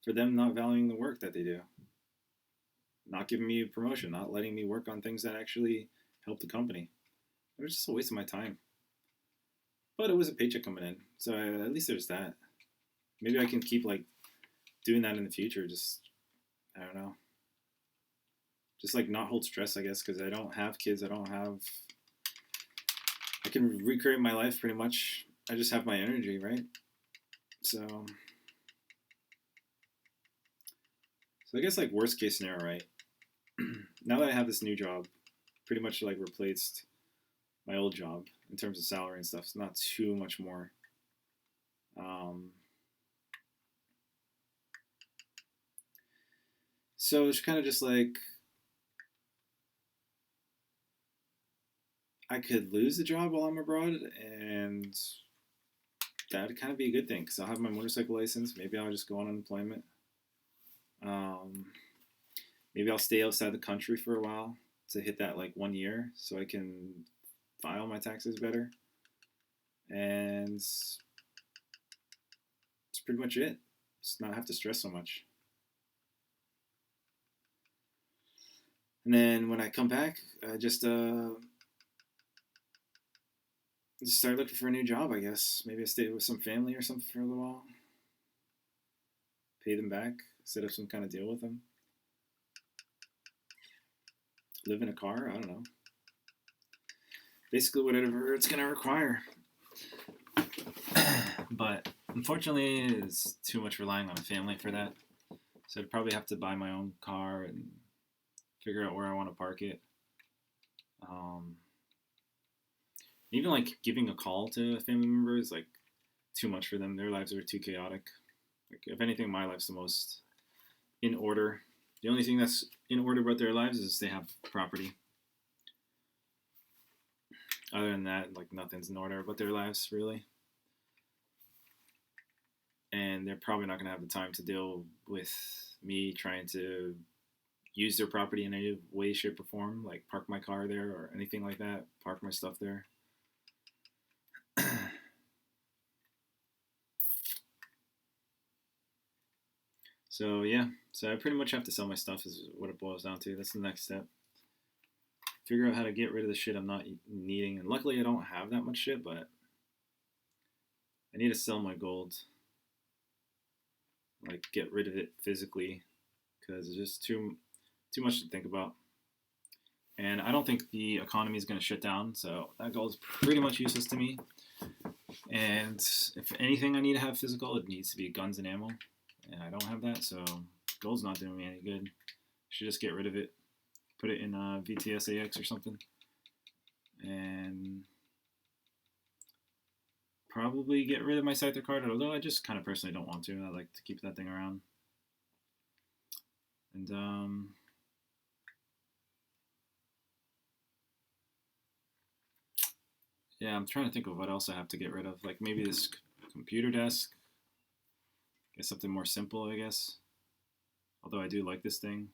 them not valuing the work that they do. Not giving me a promotion, not letting me work on things that actually help the company. It was just a waste of my time. But it was a paycheck coming in. So at least there's that. Maybe I can keep like doing that in the future. Just, I don't know. Just like not hold stress, I guess, because I don't have kids. I can recreate my life pretty much. I just have my energy, right? So I guess like worst case scenario, right? Now that I have this new job, pretty much like replaced my old job in terms of salary and stuff. It's not too much more. So it's kind of just like I could lose the job while I'm abroad, and that would kind of be a good thing because I'll have my motorcycle license. Maybe I'll just go on unemployment. Maybe I'll stay outside the country for a while to hit that like 1 year so I can file my taxes better. And it's pretty much it. Just not have to stress so much. And then when I come back, I just start looking for a new job, I guess. Maybe I stay with some family or something for a little while. Pay them back, set up some kind of deal with them. Live in a car, I don't know. Basically whatever it's going to require. But unfortunately, it's too much relying on a family for that. So I'd probably have to buy my own car and figure out where I want to park it. Even like giving a call to a family member is like too much for them. Their lives are too chaotic. Like if anything, my life's the most in order. The only thing that's in order about their lives is they have property. Other than that, like nothing's in order about their lives really. And they're probably not going to have the time to deal with me trying to use their property in any way, shape, or form, like park my car there or anything like that, park my stuff there. So yeah, so I pretty much have to sell my stuff is what it boils down to. That's the next step. Figure out how to get rid of the shit I'm not needing. And luckily I don't have that much shit, but I need to sell my gold. Like get rid of it physically because it's just too much to think about. And I don't think the economy is going to shut down, so that gold is pretty much useless to me. And if anything I need to have physical, it needs to be guns and ammo. And I don't have that, so gold's not doing me any good. Should just get rid of it. Put it in VTSAX or something. And probably get rid of my scyther card, although I just kind of personally don't want to. I like to keep that thing around. And yeah, I'm trying to think of what else I have to get rid of. Like maybe this computer desk. Get something more simple, I guess. Although I do like this thing.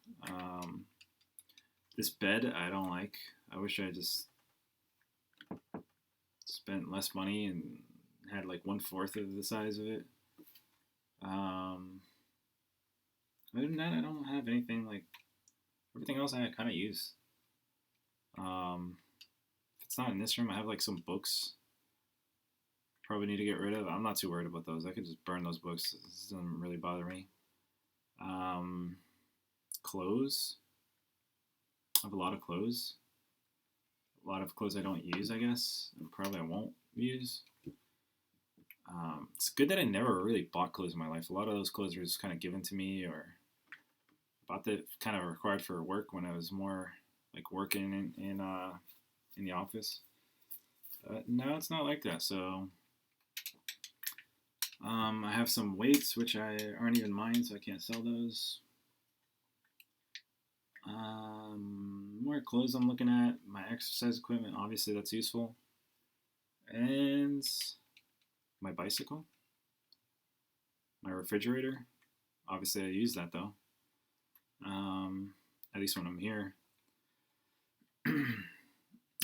This bed I don't like. I wish I just spent less money and had like 1/4 of the size of it. Other than that, I don't have anything like everything else I kind of use. If it's not in this room, I have like some books. Probably need to get rid of. I'm not too worried about those. I could just burn those books. It doesn't really bother me. Clothes. I have a lot of clothes. A lot of clothes I don't use, I guess. And probably I won't use. It's good that I never really bought clothes in my life. A lot of those clothes were just kind of given to me or bought that kind of required for work when I was more like working in the office. But now it's not like that. So I have some weights which aren't even mine, so I can't sell those. More clothes I'm looking at. My exercise equipment, obviously that's useful. And my bicycle. My refrigerator. Obviously I use that though. At least when I'm here.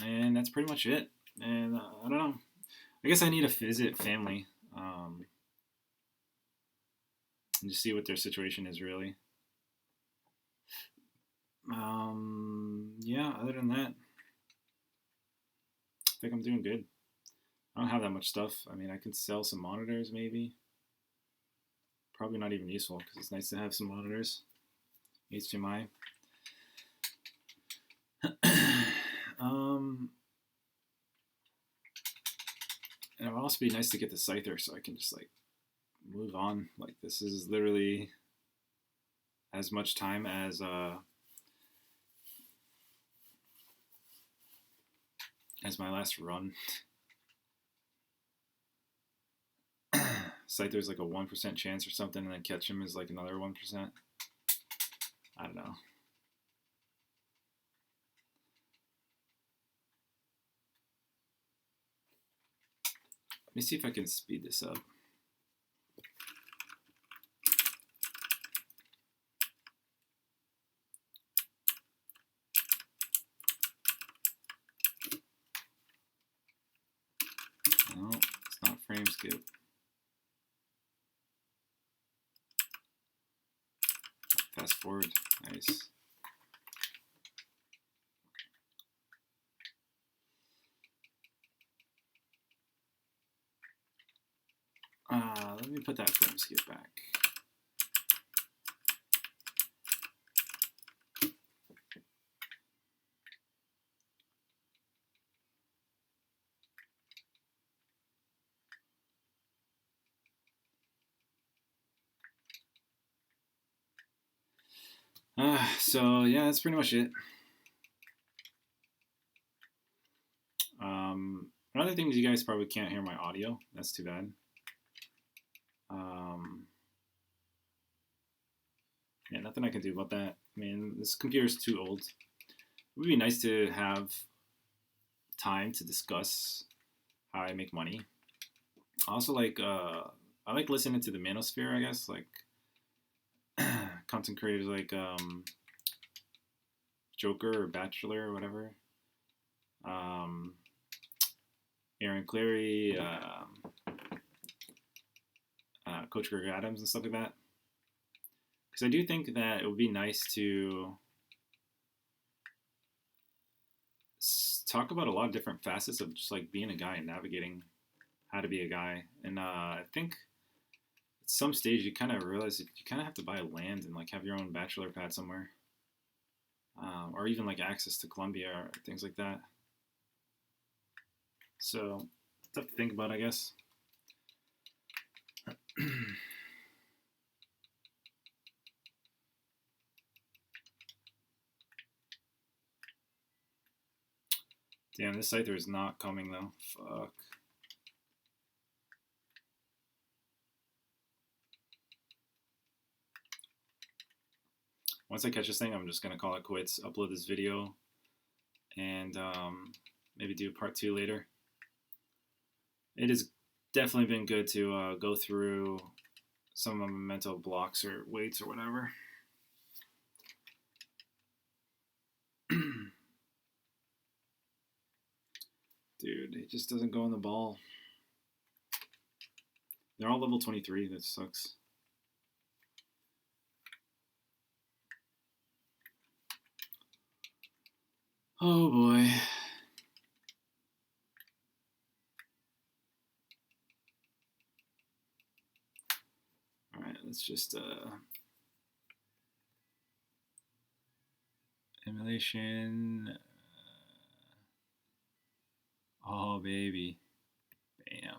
And that's pretty much it. And I don't know. I guess I need to visit family. And just see what their situation is really. Yeah, other than that, I think I'm doing good. I don't have that much stuff. I mean, I could sell some monitors maybe. Probably not even useful because it's nice to have some monitors. HDMI. And it would also be nice to get the scyther so I can just like move on. Like this is literally as much time as my last run. Scyther's like a 1% chance or something, and then catch him is like another 1%. I don't know. Let me see if I can speed this up. No, it's not frame skip. Fast forward. Nice. Let me put that frame skip back. So yeah, that's pretty much it. Another thing is you guys probably can't hear my audio. That's too bad. Yeah, nothing I can do about that. I mean, this computer's too old. It would be nice to have time to discuss how I make money. Also, like, I like listening to the Manosphere, I guess, like content creators like Joker or Bachelor or whatever. Aaron Cleary, Coach Greg Adams, and stuff like that. Because I do think that it would be nice to talk about a lot of different facets of just like being a guy and navigating how to be a guy. And I think at some stage you kind of realize that you kind of have to buy land and like have your own bachelor pad somewhere, or even like access to Columbia or things like that. So stuff to think about, I guess. Damn, this scyther is not coming though. Fuck. once I catch this thing, I'm just gonna call it quits. Upload this video, and maybe do part 2 later. It has definitely been good to go through some of my mental blocks or weights or whatever. Dude, it just doesn't go in the ball. They're all level 23. That sucks. Oh boy. Alright, let's just emulation. Oh baby. Bam.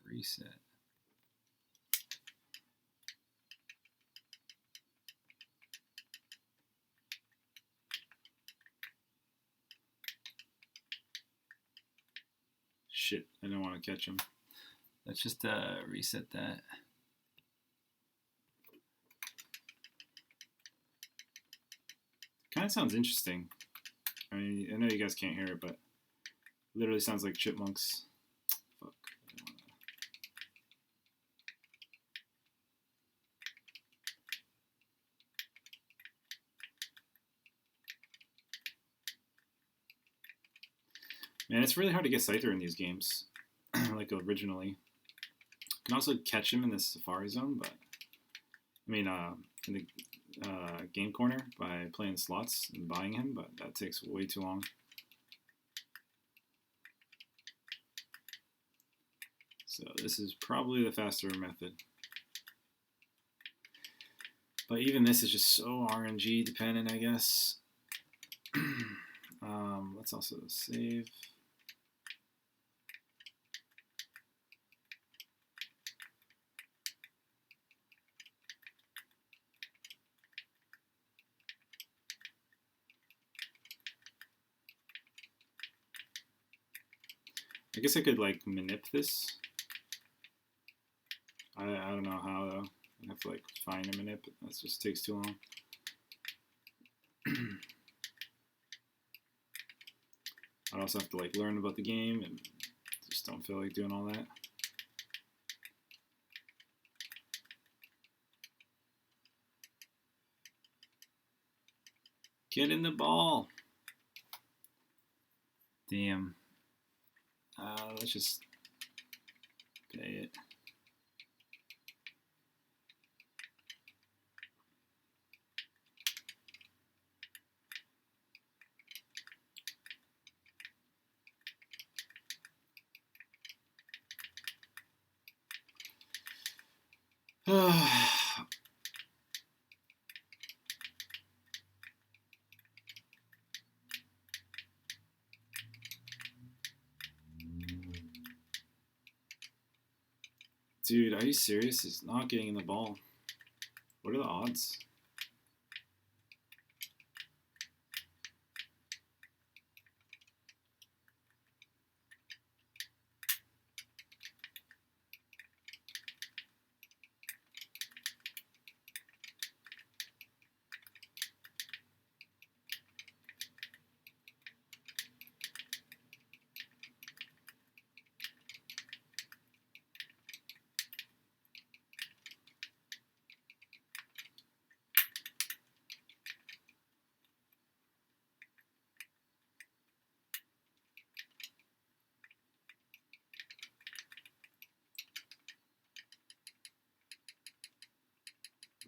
Reset. Shit, I don't want to catch him. Let's just reset that. Kind of sounds interesting. I mean, I know you guys can't hear it, but literally sounds like chipmunks. Fuck. Man, it's really hard to get Scyther in these games, like originally. You can also catch him in the Safari Zone, but I mean, in the game corner by playing slots and buying him, but that takes way too long. So this is probably the faster method. But even this is just so RNG dependent, I guess. Let's also save. I guess I could like manip this. I don't know how though. I have to like find a manip. That just takes too long. I also have to like learn about the game and just don't feel like doing all that. Get in the ball. Damn. Let's just pay it. Dude, are you serious? He's not getting in the ball. What are the odds?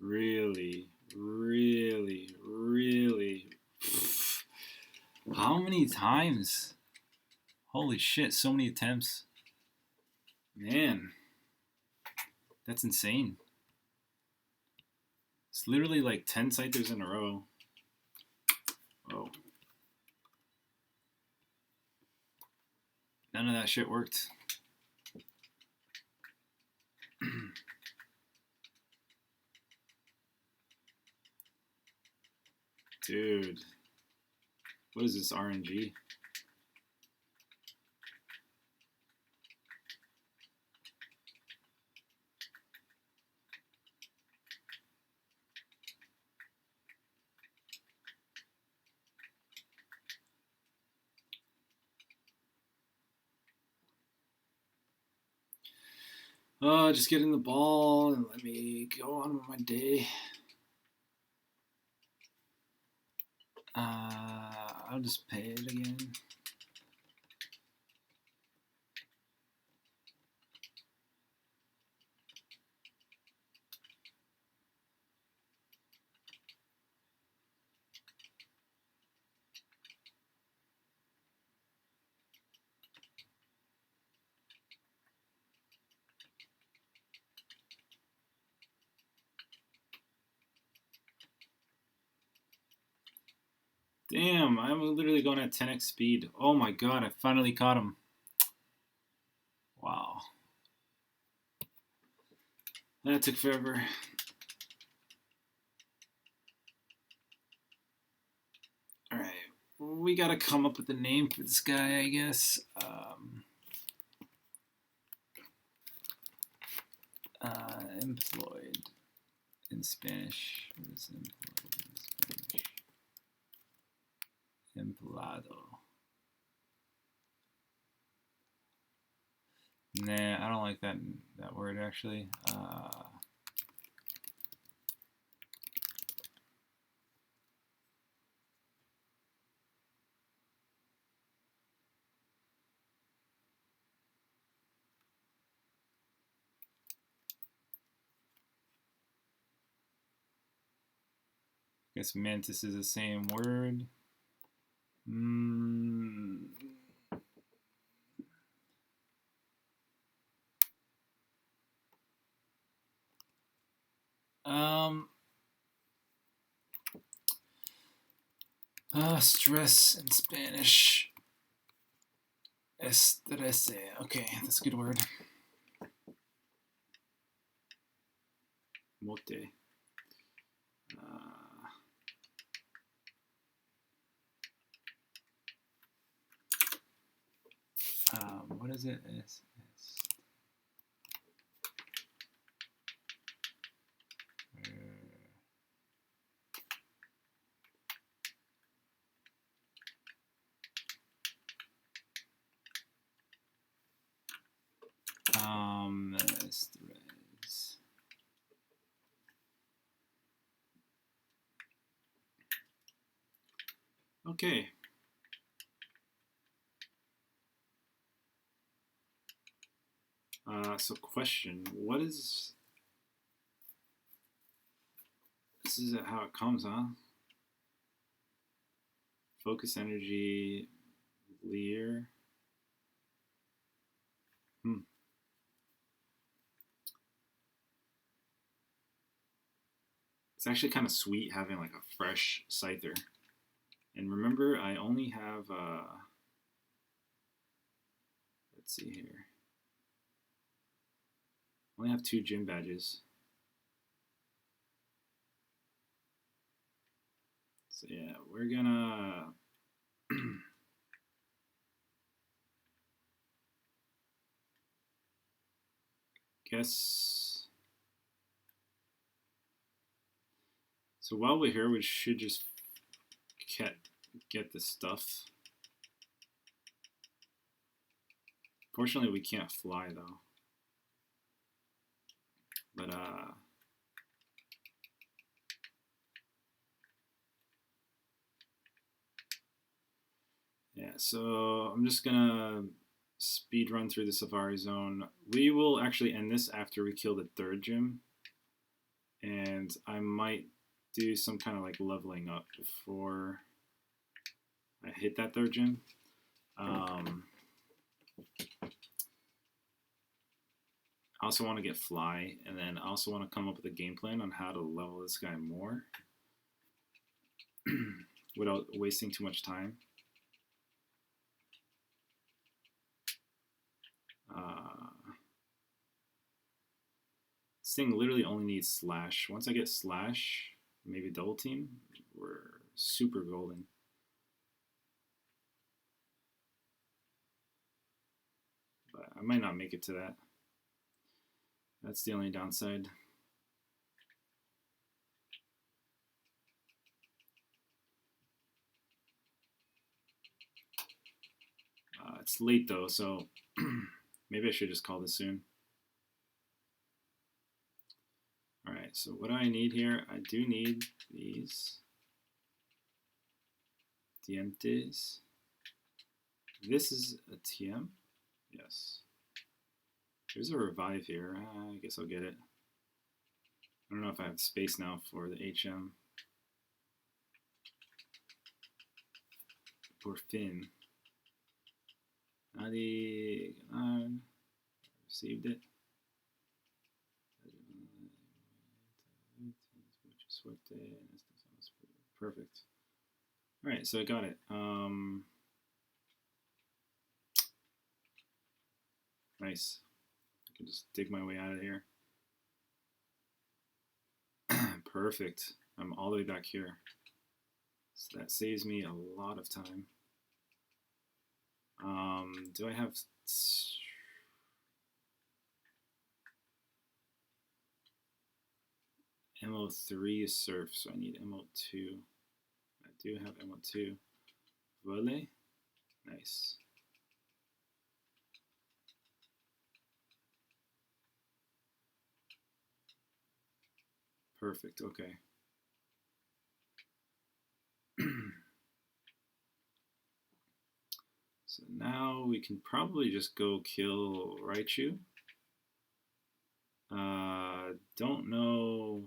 Really, really, really. How many times? Holy shit, so many attempts. Man, that's insane. It's literally like 10 scythers in a row. Oh. None of that shit worked. Dude. What is this RNG? Just getting the ball and let me go on with my day. I'll just pay it again. Damn, I'm literally going at 10x speed. Oh my god, I finally caught him. Wow. That took forever. Alright, we gotta come up with a name for this guy, I guess. Employed in Spanish. What is employed in Spanish? Empleado. Nah, I don't like that word actually. I guess mantis is the same word. Stress in Spanish. Estrese. Okay, that's a good word. Mote. What is it? Threads. Okay. So question, what is... This is how it comes, huh? Focus energy, Lear. It's actually kind of sweet having like a fresh scyther. And remember, I only have, let's see here. I only have 2 gym badges. So yeah, we're gonna guess. So while we're here, we should just get the stuff. Fortunately, we can't fly though. But yeah, so I'm just gonna speed run through the Safari Zone. We will actually end this after we kill the 3rd gym, and I might do some kind of like leveling up before I hit that 3rd gym. I also want to get fly, and then I also want to come up with a game plan on how to level this guy more without wasting too much time. This thing literally only needs slash. Once I get slash, maybe double team, we're super golden. But I might not make it to that. That's the only downside. It's late though, so maybe I should just call this soon. Alright, so what do I need here? I do need these dientes. This is a TM? Yes. There's a revive here. I guess I'll get it. I don't know if I have space now for the HM. Por fin. Nadie received it. Perfect. Alright, so I got it. Nice. I can just dig my way out of here. Perfect. I'm all the way back here. So that saves me a lot of time. Do I have... MO3 is surf, so I need MO2. I do have MO2. Volley? Nice. Perfect, okay. So now we can probably just go kill Raichu. Don't know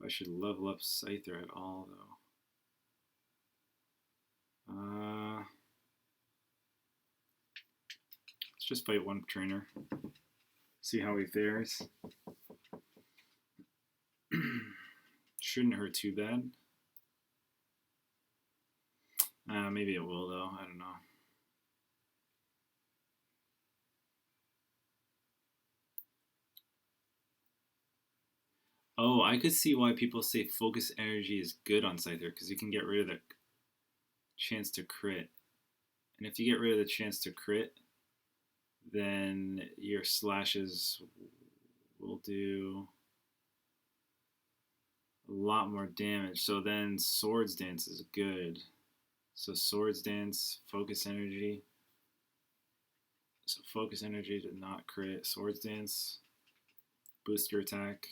if I should level up Scyther at all, though. Let's just fight one trainer. See how he fares. Shouldn't hurt too bad. Maybe it will, though. I don't know. Oh, I could see why people say focus energy is good on Scyther, because you can get rid of the chance to crit. And if you get rid of the chance to crit, then your slashes will do a lot more damage. So then Swords Dance is good. So Swords Dance, focus energy. So focus energy to not crit. Swords Dance, boost your attack.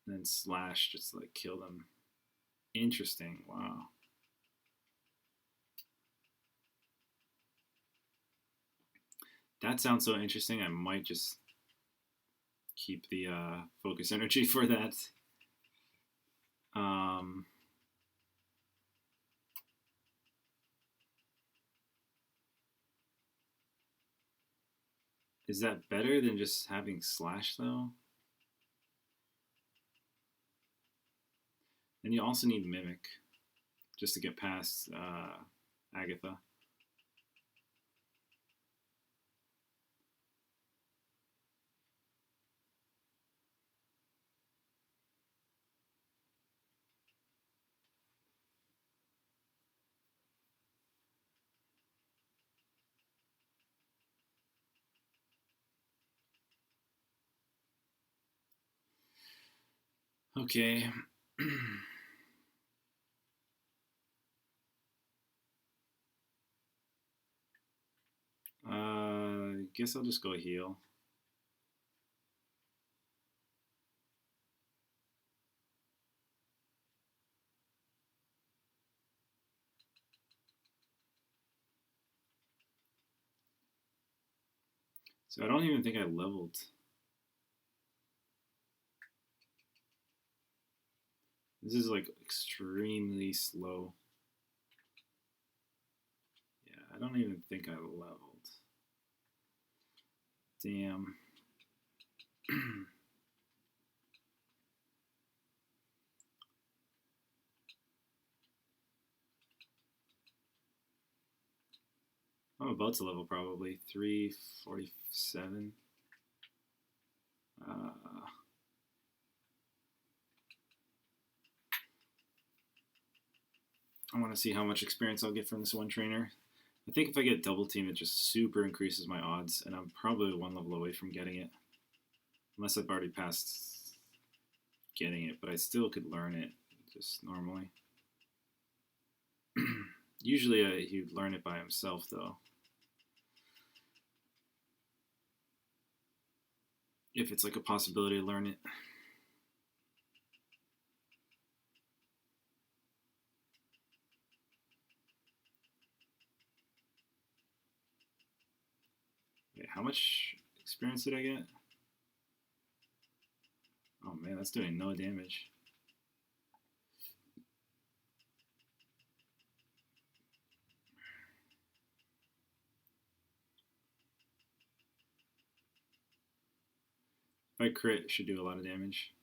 And then slash, just like kill them. Interesting, wow. That sounds so interesting, I might just keep the focus energy for that. Is that better than just having slash, though? And you also need Mimic, just to get past Agatha. Okay. Guess I'll just go heal. So I don't even think I leveled. This is like extremely slow. Yeah, I don't even think I leveled. Damn. I'm about to level probably 347. I want to see how much experience I'll get from this one trainer. I think if I get double team, it just super increases my odds, and I'm probably one level away from getting it. Unless I've already passed getting it, but I still could learn it just normally. Usually he'd learn it by himself, though. if it's like a possibility to learn it. Wait, how much experience did I get? Oh man, that's doing no damage. If I crit, it should do a lot of damage.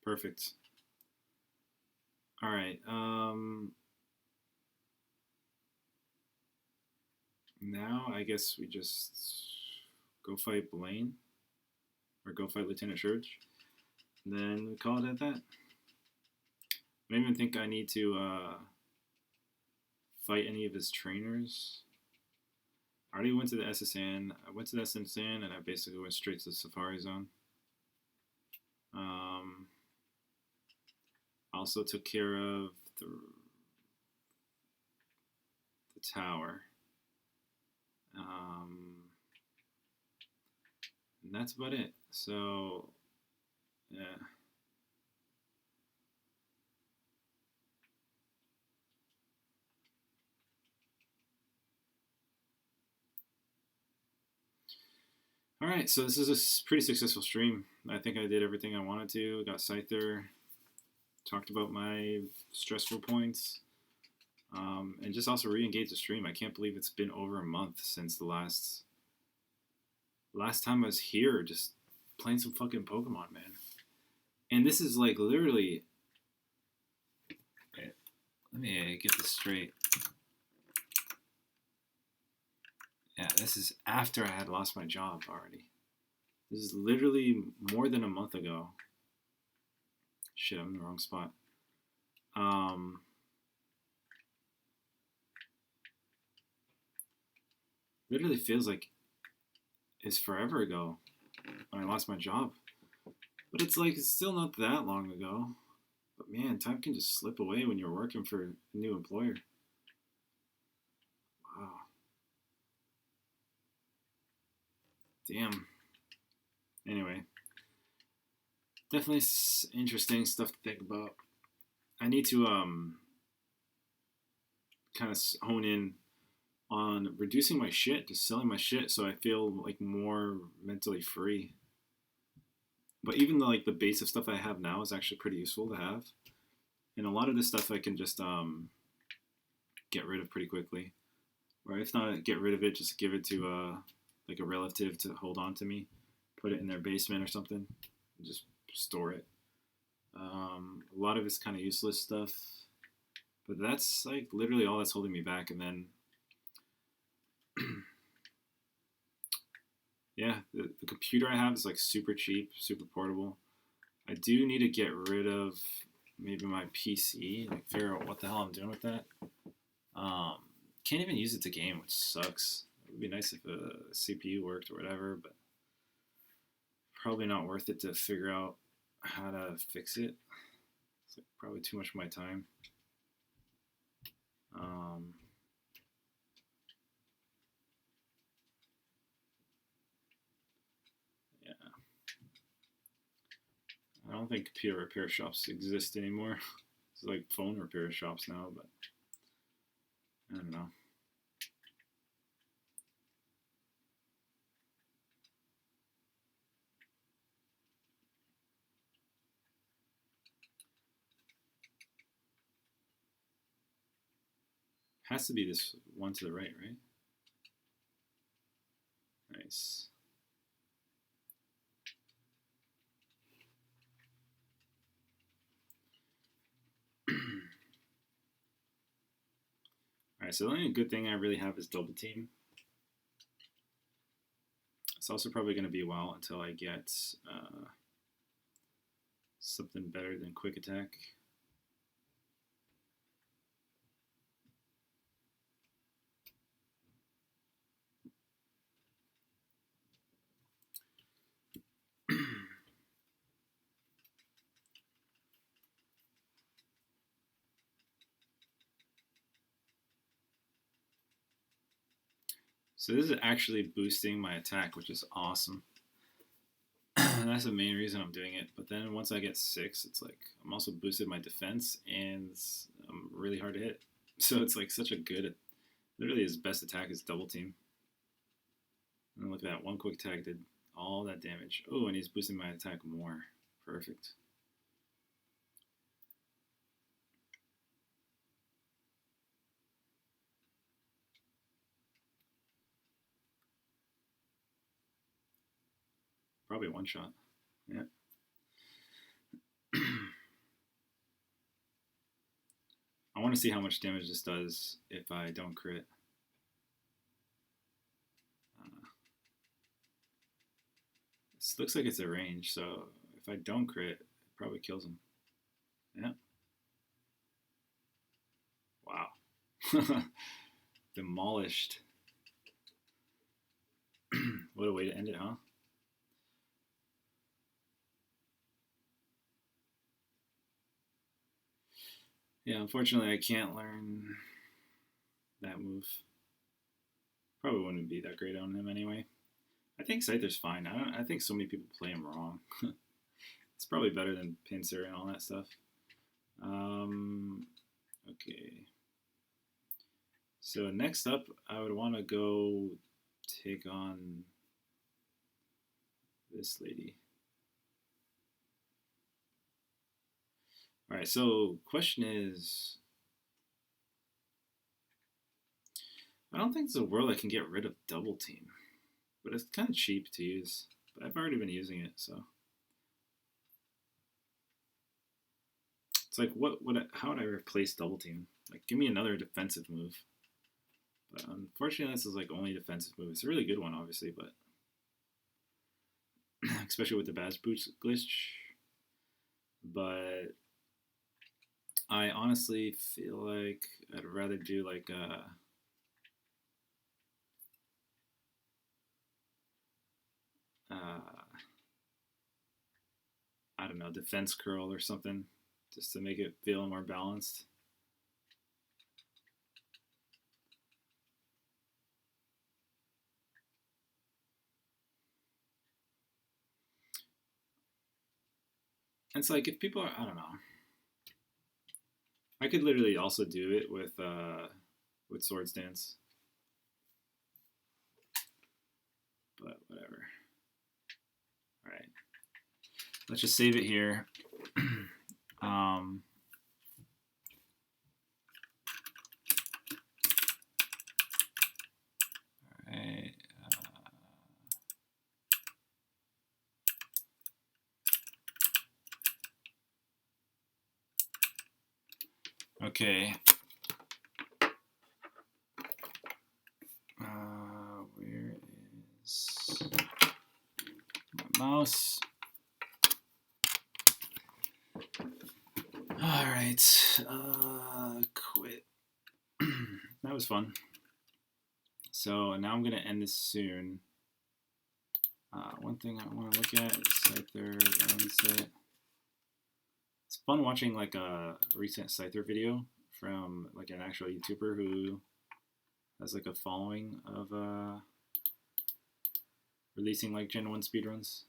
Perfect. All right. Now I guess we just go fight Blaine, or go fight Lieutenant Church. And then we call it at that. I don't even think I need to fight any of his trainers. I already went to the SSN. I went to the SSN and I basically went straight to the Safari Zone. I also took care of the tower. And that's about it. So, yeah. Alright, so this is a pretty successful stream. I think I did everything I wanted to. Got scyther, talked about my stressful points, and just also re-engaged the stream. I can't believe it's been over a month since the last time I was here, just playing some fucking Pokemon, man. And this is like literally... Wait, let me get this straight. Yeah, this is after I had lost my job already. This is literally more than a month ago. Shit, I'm in the wrong spot. Literally feels like it's forever ago when I lost my job. But it's like, it's still not that long ago. But man, time can just slip away when you're working for a new employer. Wow. Damn. Anyway. Definitely interesting stuff to think about. I need to kind of hone in on reducing my shit, just selling my shit, so I feel like more mentally free. But even like the base of stuff I have now is actually pretty useful to have, and a lot of this stuff I can just get rid of pretty quickly, or if not get rid of it, just give it to like a relative to hold on to me, put it in their basement or something, and just store it. A lot of it's kind of useless stuff, but that's like literally all that's holding me back. And then yeah, the computer I have is like super cheap, super portable. I do need to get rid of maybe my PC, like figure out what the hell I'm doing with that. Can't even use it to game, which sucks. It would be nice if a CPU worked or whatever, but probably not worth it to figure out how to fix it. It's like probably too much of my time. Yeah. I don't think computer repair shops exist anymore. It's like phone repair shops now, but I don't know. Has to be this one to the right, right? Nice. Alright, so the only good thing I really have is double team. It's also probably going to be a while until I get something better than quick attack. So this is actually boosting my attack, which is awesome. And that's the main reason I'm doing it. But then once I get 6, it's like I'm also boosted my defense, and I'm really hard to hit. So it's like such a good, literally his best attack is double team. And look at that, one quick attack did all that damage. Oh, and he's boosting my attack more. Perfect. Probably one shot. Yeah. I want to see how much damage this does if I don't crit. This looks like it's a range, so if I don't crit, it probably kills him. Yeah. Wow. Demolished. What a way to end it, huh? Yeah, unfortunately I can't learn that move. Probably wouldn't be that great on him anyway. I think Scyther's fine. I think so many people play him wrong. It's probably better than Pincer and all that stuff. Okay. So next up, I would want to go take on this lady. All right, so question is, I don't think there's a world I can get rid of double team, but it's kind of cheap to use. But I've already been using it, so it's like, how would I replace double team? Like, give me another defensive move. But unfortunately, this is like only defensive move. It's a really good one, obviously, but especially with the Baz Boots glitch. But I honestly feel like I'd rather do like I don't know, defense curl or something, just to make it feel more balanced. It's like if people are, I don't know. I could literally also do it with Swords Dance, but whatever. All right, let's just save it here. All right. Okay. Where is my mouse? All right. Quit. That was fun. So now I'm gonna end this soon. One thing I want to look at is Scyther set. It's fun watching like a recent Scyther video from like an actual YouTuber who has like a following of releasing like Gen 1 speedruns.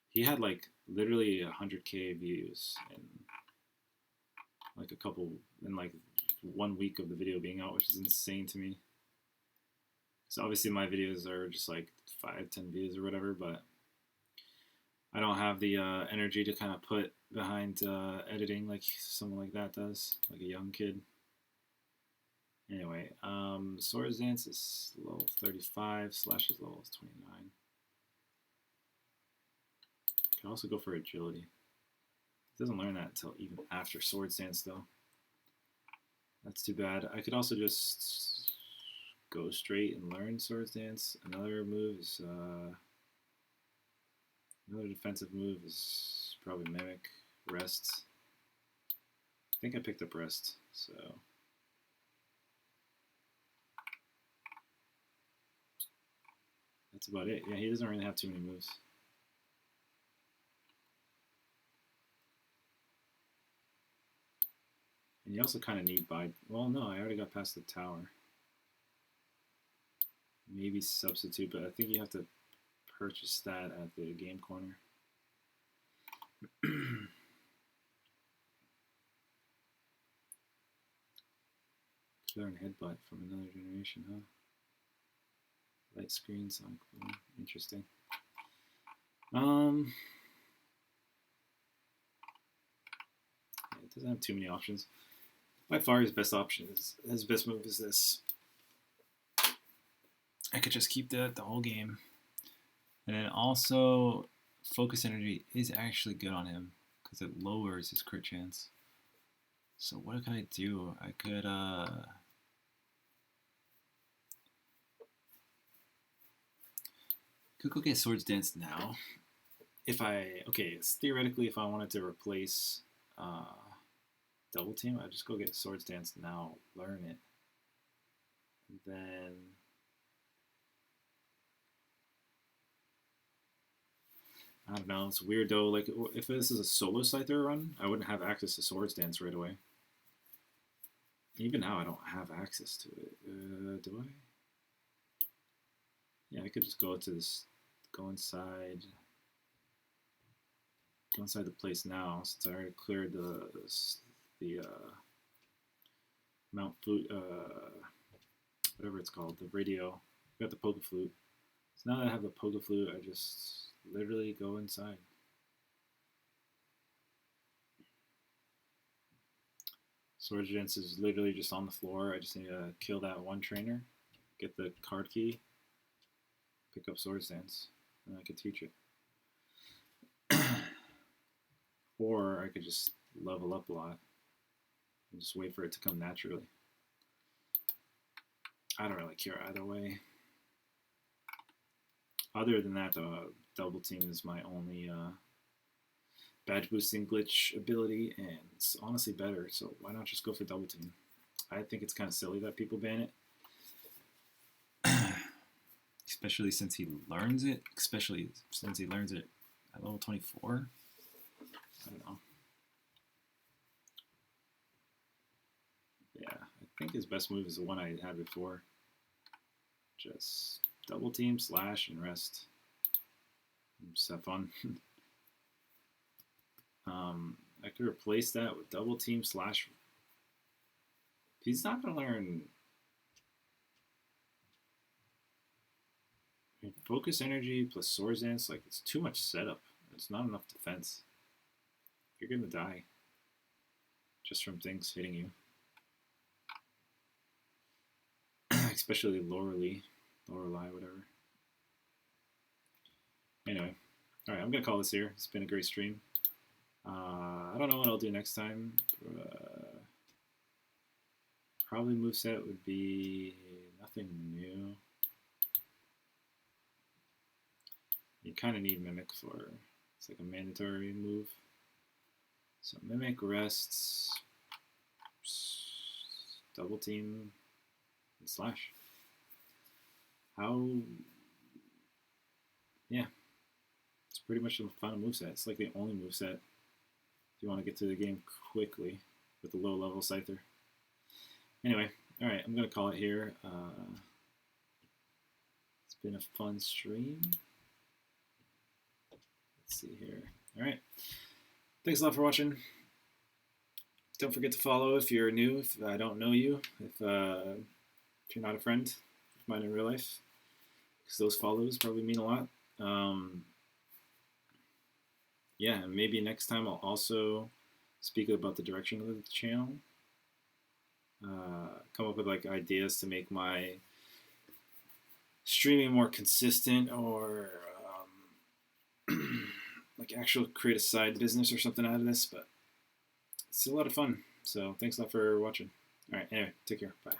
He had like literally 100k views in like like 1 week of the video being out, which is insane to me. So obviously my videos are just like 5-10 views or whatever, but I don't have the energy to kind of put behind editing like someone like that does, like a young kid. Anyway, Swords Dance is level 35, Slash is level 29. Can also go for Agility. It doesn't learn that until even after Swords Dance though. That's too bad. I could also just go straight and learn Swords Dance. Another move is another defensive move is probably Mimic, Rest. I think I picked up Rest, so that's about it. Yeah, he doesn't really have too many moves. And you also kind of need well, no, I already got past the tower. maybe substitute, but I think you have to purchase that at the game corner. Learn headbutt from another generation, huh? Light screen, sonic boom. Interesting. Yeah, it doesn't have too many options. By far, his best option is his best move is this. I could just keep that the whole game, and then also focus energy is actually good on him because it lowers his crit chance. So what could I do? I could go get Swords Dance now. Theoretically, if I wanted to replace Double Team, I'd just go get Swords Dance now, learn it, and then I don't know. It's weird though. Like if this is a solo scyther run, I wouldn't have access to Swords Dance right away. Even now, I don't have access to it. Do I? Yeah, I could just go to this, go inside the place now, since I already cleared the Mount Flute, whatever it's called, the radio. I got the Poke Flute. So now that I have the Poke Flute, I just literally go inside. Swords Dance is literally just on the floor. I just need to kill that one trainer, get the card key, pick up Swords Dance, and I could teach it. Or I could just level up a lot and just wait for it to come naturally. I don't really care either way. Other than that, though, Double Team is my only badge boosting glitch ability, and it's honestly better, so why not just go for Double Team? I think it's kind of silly that people ban it. Especially since he learns it. Especially since he learns it at level 24. I don't know. Yeah, I think his best move is the one I had before. Just Double Team, slash, and rest. Just have fun. I could replace that with Double Team, slash. He's not going to learn Focus Energy plus Swords Dance. Like, it's too much setup. It's not enough defense. You're going to die just from things hitting you. Especially Lorelei, whatever. Anyway, alright, I'm going to call this here. It's been a great stream. I don't know what I'll do next time. Probably moveset would be nothing new. You kind of need Mimic for, it's like a mandatory move. So Mimic, rests, Double Team, and slash. Yeah. It's pretty much the final moveset. It's like the only moveset if you want to get through the game quickly with a low level scyther. Anyway, alright, I'm going to call it here. It's been a fun stream. Let's see here. Alright. Thanks a lot for watching. Don't forget to follow if you're new, if I don't know you, if you're not a friend of mine in real life, because those follows probably mean a lot. Yeah, maybe next time I'll also speak about the direction of the channel. Come up with like ideas to make my streaming more consistent, or like actually create a side business or something out of this, but it's a lot of fun. So thanks a lot for watching. All right, anyway, take care. Bye.